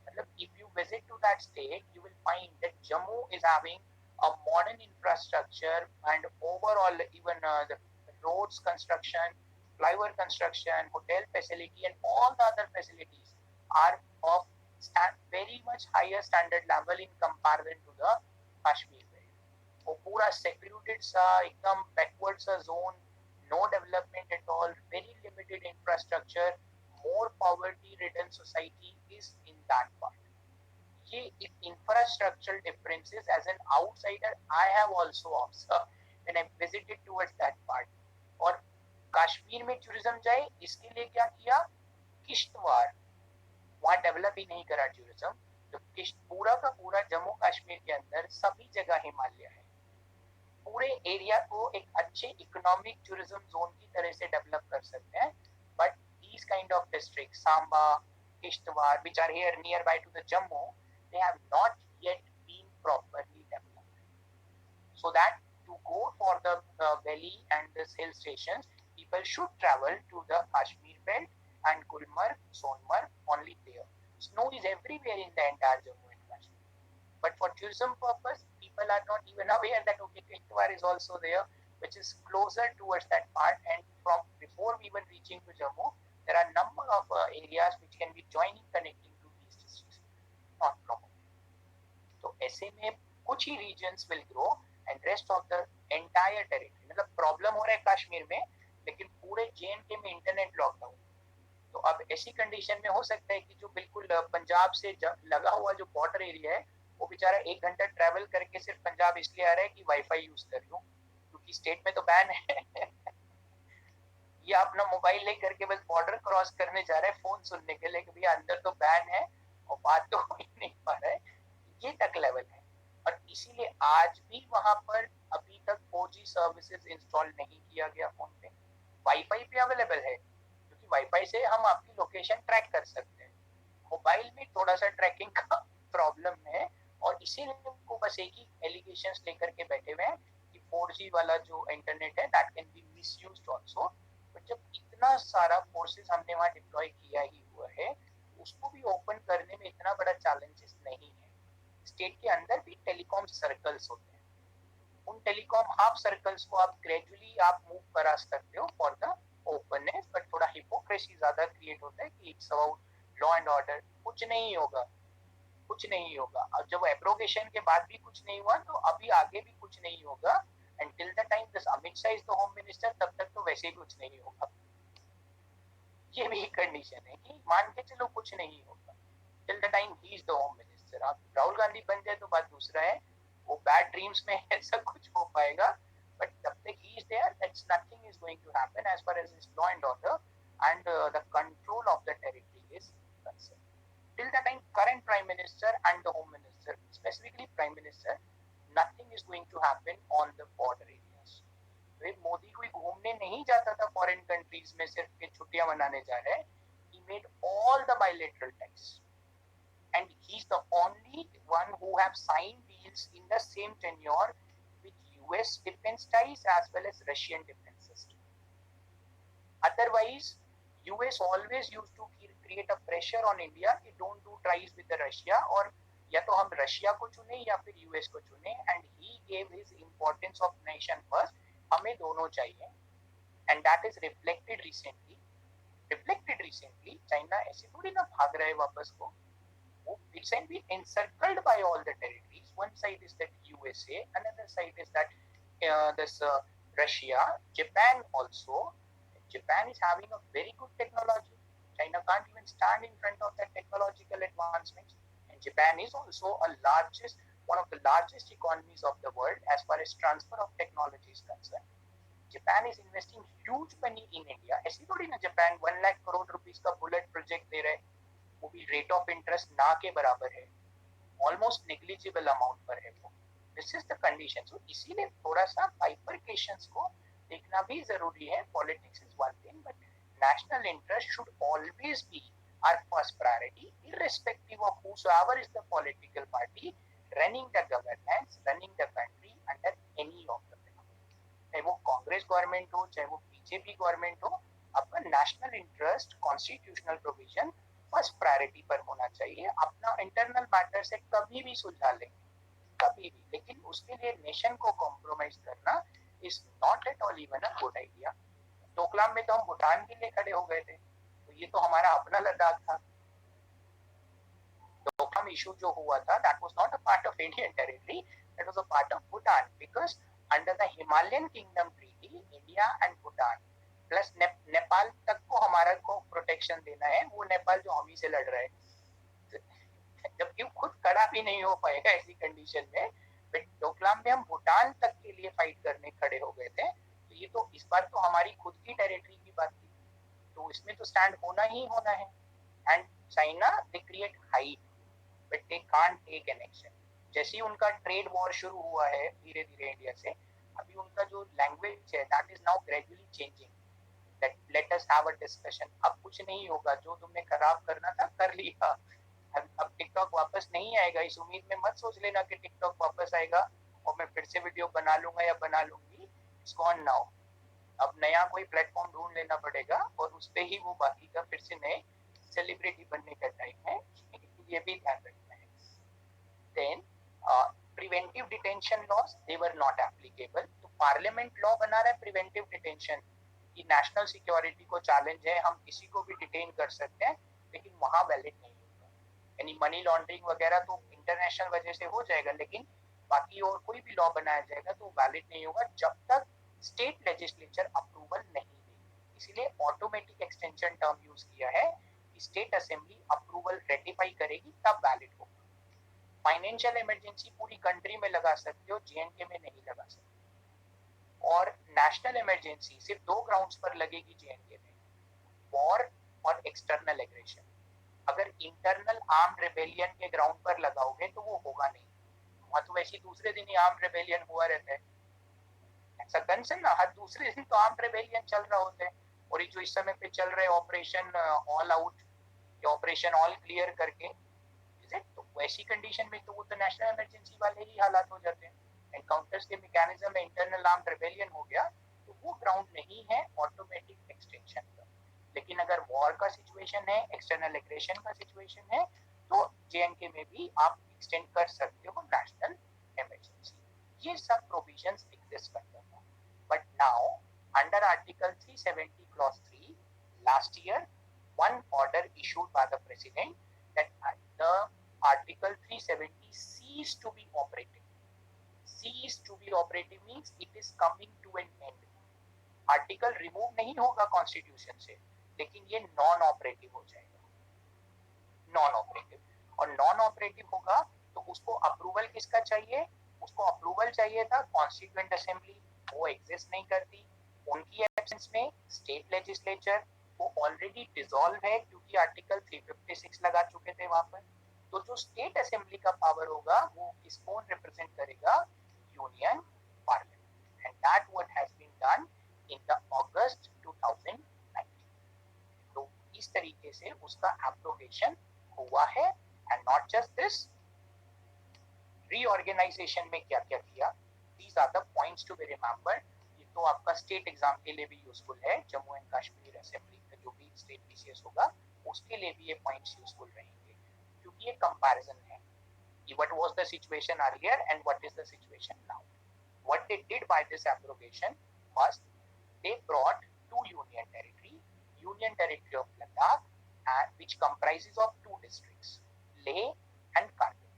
Speaker 1: मतलब if you visit to that state you will find that Jammu is having a modern infrastructure and overall even the roads construction, flyover construction, hotel facility and all the other facilities are of very much higher standard level in comparison to the Kashmir belt। वो पूरा secluded सा एकदम backward सा zone, no development at all, very limited infrastructure, more poverty ridden society is in that part। ये infrastructural differences as an outsider I have also observed when I visited towards that part। और कश्मीर में tourism जाए इसके लिए क्या किया, किश्तवाड़ वहाँ develop ही नहीं करा टूरिज्म। तो पूरा का पूरा जम्मू कश्मीर के अंदर सभी जगह हिमालय है, पूरे एरिया को एक अच्छे इकोनॉमिक टूरिज्म जोन की तरह से डेवलप कर सकते हैं। But these kind of districts, Samba, Kishtwar, which are here nearby to the Jammu, they have not yet been properly developed. So that to go for the valley and the hill stations, people should travel to the Kashmir belt and Gulmarg, Sonmarg, only there. Snow is everywhere in the entire Jammu and Kashmir. But for tourism purpose, people are not even aware that okay, Kishtwar is also there. which is closer towards that part, and from before even reaching to Jammu, there are number of areas which can be joining connecting to these districts, not promoted. तो ऐसे में कुछ ही regions will grow and rest of the entire territory, मतलब problem हो रहा है कश्मीर में, लेकिन पूरे JNK में इंटरनेट लॉकडाउन। तो अब ऐसी कंडीशन में हो सकता है कि जो बिल्कुल पंजाब से लगा हुआ जो बॉर्डर एरिया है, वो बेचारा 1 घंटा ट्रेवल करके सिर्फ पंजाब इसलिए आ रहा है कि वाईफाई यूज कर लूं, क्योंकि स्टेट में तो बैन है। ये अपना मोबाइल लेकर के बस बॉर्डर क्रॉस करने जा रहा है फोन सुनने के लिए कि भैया अंदर तो बैन है और बात तो हो ही नहीं पा रहा है। ये तक लेवल है, और इसीलिए आज भी वहां पर अभी तक 4G सर्विसेज इंस्टॉल नहीं किया गया फोन पे। वाईफाई पे अवेलेबल है, क्योंकि वाईफाई से हम आपकी लोकेशन ट्रैक कर सकते हैं। मोबाइल में थोड़ा सा ट्रैकिंग का प्रॉब्लम है, और इसीलिए उनको बस एक ही एलिगेशंस लेकर के बैठे हुए हैं कि 4G वाला जो इंटरनेट है that can be misused also. But जब इतना सारा फोर्सेस हमने वहां डिप्लॉय किया ही हुआ है, उसको भी ओपन करने में इतना बड़ा चैलेंजेस नहीं है। स्टेट के अंदर भी टेलीकॉम सर्कल्स होते हैं, उन टेलीकॉम हाफ सर्कल्स को आप ग्रेजुअली आप मूव करा सकते हो फॉर द ओपननेस, बट थोड़ा हिपोक्रेसी ज्यादा क्रिएट होता है कि it's about law and order. कुछ नहीं होगा, कुछ नहीं होगा। और जब एब्रोगेशन के बाद भी कुछ नहीं हुआ, तो अभी आगे भी कुछ नहीं होगा। And till the time this Amit Shah is the home minister, तब तक तो वैसे ही कुछ नहीं होगा। ये भी एक कंडीशन है कि मान के चलो कुछ नहीं होगा till the time he is the home minister. आप राहुल गांधी बन जाए तो बात दूसरा है, वो बैड ड्रीम्स में ऐसा कुछ हो पाएगा, बट जब तक he is there that's nothing is going to happen as far as this law and order and the control of the territory is concern. Till the time current prime minister and the home minister, specifically prime minister, nothing is going to happen on the border areas. Modi कोई घूमने नहीं जाता था foreign countries में सिर्फ के छुट्टियां मनाने जा रहे हैं। He made all the bilateral ties, and he's the only one who have signed deals in the same tenure with US defense ties as well as Russian defense system. Otherwise, US always used to create a pressure on India कि don't do ties with the Russia, और या तो हम Russia को चुने या फिर US को चुने, and he gave his importance of nation first, हमें दोनों चाहिए। And that is reflected recently China ऐसे थोड़ी ना भाग रहे वापस को, वो it's and be encircled by all the territories. One side is that USA, another side is that this Russia, Japan also. Japan is having a very good technology. China can't even stand in front of that technological advancements. And Japan is also one of the largest economies of the world as far as transfer of technology is concerned. Japan is investing huge money in India. ऐसी थोड़ी ना Japan 1 lakh crore rupees का bullet project दे रहे हैं, वो भी rate of interest ना के बराबर है, ऑलमोस्ट नेग्लिजिबल अमाउंट पर है वो। This is the condition. So इसीलिए थोड़ा सा बाइफरकेशंस को देखना भी जरूरी है। Politics is one thing, but national interest should always be our first priority, irrespective of whosoever is the political party running the governance, running the country under any of the government. चाहे वो Congress government हो, चाहे वो BJP government हो, अपना national interest, constitutional provision first priority पर होना चाहिए। अपना इंटरनल मैटर से कभी भी सुलझा लेंगे, कभी भी, लेकिन उसके लिए नेशन को कॉम्प्रोमाइज करना is not at all even a good idea. Doklam में तो हम भूटान के लिए खड़े हो गए थे, तो ये तो हमारा अपना लद्दाख था। डोकलाम इशू जो हुआ था, that was not a part of Indian territory, that was a part of Bhutan, because under the Himalayan kingdom treaty India and Bhutan plus Nepal तक को हमारा को प्रोटेक्शन देना है, वो नेपाल जो हम ही से लड़ रहा है, जबकि खुद खड़ा भी नहीं हो पाएगा ऐसी कंडीशन में। बट डोकलाम में हम भूटान तक के लिए फाइट करने खड़े हो गए थे, तो ये तो इस बार तो हमारी खुद की टेरिटरी की बात थी, तो इसमें तो स्टैंड होना ही होना है। And China they create height but they can't take an action. जैसे ही उनका ट्रेड वॉर शुरू हुआ है धीरे धीरे इंडिया से, अभी उनका जो लैंग्वेज है that is now gradually changing, that let us have a discussion. अब कुछ नहीं होगा, जो तुमने खराब करना था कर लिया, अब टिकटॉक वापस नहीं आएगा। इस उम्मीद में मत सोच लेना कि टिकटॉक वापस आएगा और मैं फिर से वीडियो बना लूंगा या बना लूंगी। It's gone now. अब नया कोई प्लेटफॉर्म ढूंढ लेना पड़ेगा और उस पे ही वो बाकी का फिर से नए सेलिब्रिटी बनने का टाइम है, ये भी ध्यान रखना है। Then preventive detention laws they were not applicable, तो पार्लियामेंट लॉ बना रहा है प्रिवेंटिव डिटेंशन की, नेशनल सिक्योरिटी को चैलेंज है, हम किसी को भी डिटेन कर सकते हैं, लेकिन वहां वैलिड नहीं होगा। यानी मनी लॉन्ड्रिंग वगैरह तो इंटरनेशनल वजह से हो जाएगा, लेकिन बाकी और कोई भी लॉ बनाया जाएगा तो वैलिड नहीं होगा जब तक स्टेट लेजिस्लेचर अप्रूवल नहीं देगी। इसीलिए ऑटोमेटिक एक्सटेंशन टर्म यूज किया है कि स्टेट असेंबली अप्रूवल रेटिफाई करेगी तब वैलिड होगा। फाइनेंशियल इमरजेंसी पूरी कंट्री में लगा सकते हो, जेएनके में नहीं लगा सकते। और नेशनल इमरजेंसी सिर्फ 2 ग्राउंड्स पर लगेगी जेएनके में, वॉर और एक्सटर्नल एग्रेशन। अगर इंटरनल आर्म रिबेलियन के ग्राउंड पर लगाओगे तो वो होगा नहीं, वहां तो वैसे दूसरे दिन ही आर्म रिबेलियन हुआ रहता है, ऐसा कंसर्न ना, हर दूसरे दिन तो आर्म रिबेलियन चल रहा होता है। और ये जो इस समय पे चल रहे ऑपरेशन ऑल आउट या ऑपरेशन ऑल क्लियर करके, तो वैसी कंडीशन में तो वो तो नेशनल इमरजेंसी वाले ही हालात हो जाते हैं। एनकाउंटर्स के मैकेनिज्म में इंटरनल आर्म रिबेलियन हो गया तो वो ग्राउंड नहीं है ऑटोमेटिक एक्सटेंशन का। लेकिन अगर वॉर का सिचुएशन है, एक्सटर्नल एग्रेशन का सिचुएशन है, तो जेएनके में भी आप एक्सटेंड कर सकते हो नेशनल इमरजेंसी। ये सब प्रोविजंस एग्जिस्ट करता था। But now under article 370 clause 3 last year one order issued by the president that the article 370 ceased to be operative. Ceased to be operative means it is coming to an end. Article remove नहीं होगा constitution से, लेकिन ये non operative हो जाएगा, non operative. और non operative होगा तो उसको अप्रूवल किसका चाहिए? उसको अप्रूवल चाहिए था कॉन्स्टिट्यूएंट असेंबली, वो एग्जिस्ट नहीं करती। उनकी एब्सेंस में स्टेट लेजिस्लेचर वो ऑलरेडी डिसॉल्व है क्योंकि आर्टिकल 356 लगा चुके थे वहां पर। तो जो स्टेट असेंबली का पावर होगा वो किसको रिप्रेजेंट करेगा? Union parliament. And that what has been done in the August 2019। तो इस तरीके से उसका एब्रोगेशन हुआ है। And not just this, reorganisation में क्या क्या किया, these are the points to be remembered. ये तो आपका स्टेट एग्जाम के लिए भी यूजफुल है, जम्मू एंड कश्मीर असेंबली का जो भी स्टेट पीसीएस होगा उसके लिए भी ये पॉइंट्स यूजफुल रहेंगे, क्योंकि ये कंपैरिजन है कि what was the situation earlier and what is the situation now. What they did by this abrogation was they brought two union territory of Ladakh, and which comprises of 2 districts, Leh and Kargil.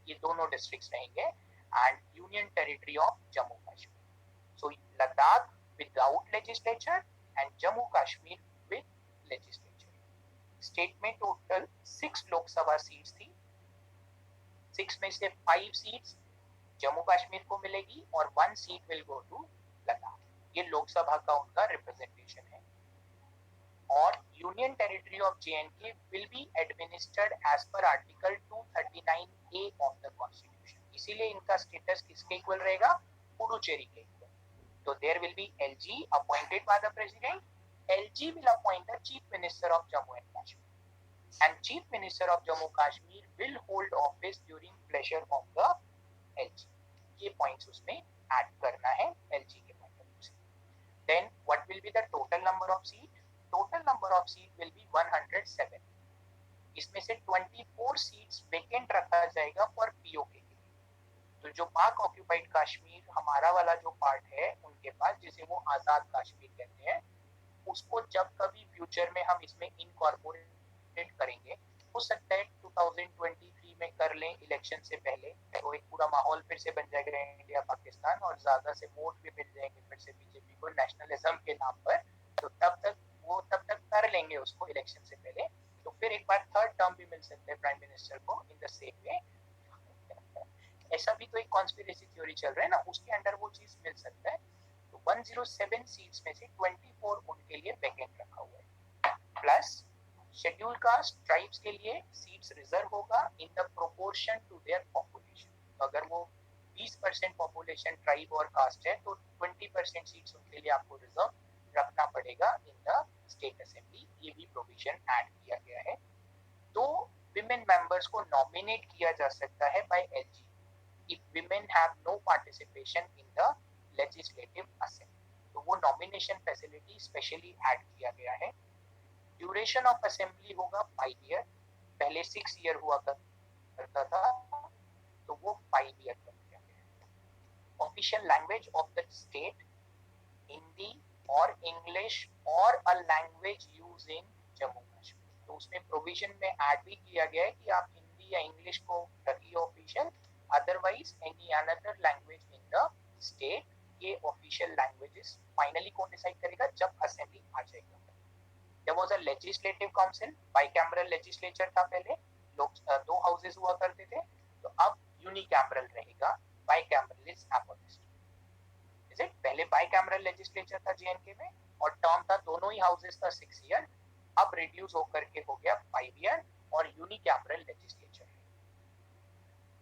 Speaker 1: ये दोनों districts रहेंगे, and union territory of Jammu Kashmir. So Ladakh without legislature and Jammu Kashmir with legislature. State में total 6 Lok Sabha seats थी, 6 में से 5 seats Jammu Kashmir को मिलेगी और 1 seat will go to Ladakh. ये लोकसभा का उनका रिप्रेजेंटेशन है। और union territory of J and K will be administered as per article 239A of the constitution. इसीलिए इनका स्टेटस किसके इक्वल रहेगा? पुडुचेरी के इक्वल। तो there will be LG appointed by the president, LG will appoint the chief minister of Jammu and Kashmir, and chief minister of Jammu Kashmir will hold office during pleasure of the LG. ये points उसमें add करना है LG के point of view से। Then what will be the total number of seat? Total number of seat will be 107. इसमें से 24 seats vacant रखा जाएगा for POK के लिए। तो जो पाक ऑक्यूपाइड कश्मीर हमारा वाला जो पार्ट है उनके पास, जिसे वो आजाद कश्मीर कहते हैं, उसको जब कभी फ्यूचर में हम इसमें इनकॉर्पोरेट करेंगे, हो सकता है 2023 में कर लें इलेक्शन से पहले, तो एक पूरा माहौल फिर से बन जाएगा इंडिया पाकिस्तान और ज्यादा से वोट भी मिल जाएंगे फिर से बीजेपी को नेशनलिज्म के नाम पर। तो तब तक कर लेंगे उसको इलेक्शन से पहले, तो फिर एक बार थर्ड टर्म भी मिल सकता है प्राइम मिनिस्टर को इन द सेम वे। ऐसा भी तो एक कॉन्स्पिरेसी थ्योरी चल रहा है ना, उसके अंडर वो चीज मिल सकता है। तो 107 सीट्स में से 24 उनके लिए वैकेंट रखा हुआ है, प्लस शेड्यूल कास्ट ट्राइब्स के लिए सीट्स रिजर्व होगा in the proportion to their population. तो अगर वो 20% पॉपुलेशन ट्राइब और कास्ट है तो 20% सीट्स उनके लिए आपको रिजर्व रखना पड़ेगा इन द स्टेट असेंबली। ये भी प्रोविजन ऐड किया गया है। 2 विमेन मेंबर्स को नॉमिनेट किया जा सकता है by LG if women have no participation in the legislative assembly. तो वो नॉमिनेशन फैसिलिटी स्पेशली ऐड किया गया है। ड्यूरेशन ऑफ असेंबली होगा 5 ईयर, पहले 6 ईयर हुआ करता था, तो वो 5 ईयर कर दिया गया है। official language of the state, Hindi or English or a language used in Jammu Kashmir. तो उसमें प्रोविजन में ऐड भी किया गया है कि आप हिंदी या इंग्लिश को रखिए official, otherwise any another language in the state. ये ऑफिशियल लैंग्वेजेस फाइनली कौन डिसाइड करेगा जब असेंबली आ जाएगा. There was a legislative council, bicameral legislature था पहले, लोग दो हाउसेस हुआ करते थे, तो अब यूनिकैमरल रहेगा, bicameral is abolished. Is it? पहले bicameral legislature था JNK में और टर्म था दोनों ही हाउसेस का 6 ईयर, अब रिड्यूस होकर के हो गया 5 ईयर और unicameral legislature.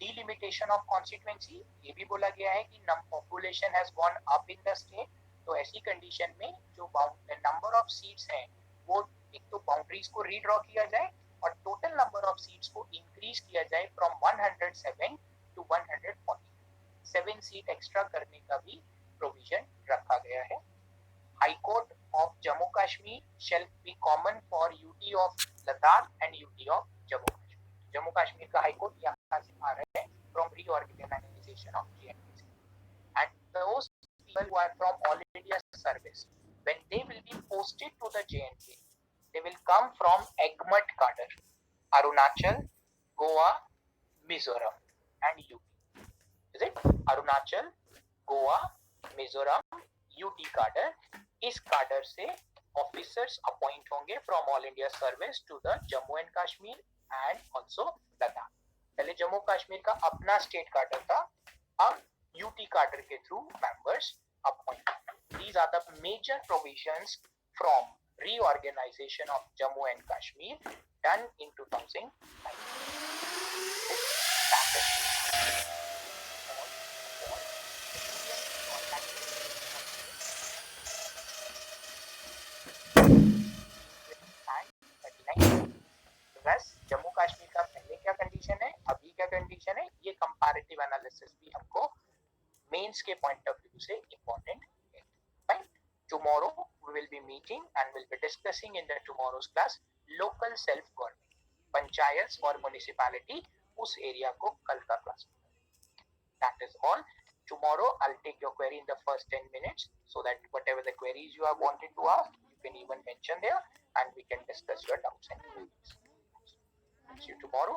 Speaker 1: Delimitation of constituency, ये भी बोला गया है कि population has gone up in the state, तो ऐसी कंडीशन में जो नंबर ऑफ सीट्स हैं वो एक तो बाउंड्रीज को रीड्रॉ किया जाए और टोटल नंबर ऑफ सीट्स को इंक्रीज किया जाए फ्रॉम 107 टू 140. 7 सीट एक्स्ट्रा करने का भी प्रोविजन रखा गया है. High court of Jammu Kashmir shall be common for UT of Ladakh and UT of Jammu Kashmir. Jammu Kashmir का हाई कोर्ट यहाँ से आ रहा है from reorganization of JNK. And those people who are from all India service, when they will be posted to the JNK, they will come from Egmont cadre, Arunachal, Goa, Mizoram and UP. Is it? Arunachal, Goa, Mizoram, UT cadre. इस cadre से officers appoint होंगे from all India service to the Jammu and Kashmir and also Ladakh. पहले जम्मू कश्मीर का अपना state cadre था, अब UT cadre के through members appoint. These are the major provisions from reorganization of Jammu and Kashmir done in 2019. बस जम्मू कश्मीर का पहले क्या कंडीशन है, अभी क्या कंडीशन है, ये कंपैरेटिव एनालिसिस भी हमको मेंस के पॉइंट ऑफ व्यू से इंपॉर्टेंट है. Fine. Tomorrow we will be meeting and will be discussing in the tomorrow's class local self government, panchayat और municipality, उस एरिया को कल का क्लास में. That is all. Tomorrow I'll take your query in the first 10 minutes so that whatever the queries you have wanted to ask, you can even mention there and we can discuss your doubts and queries. See you tomorrow.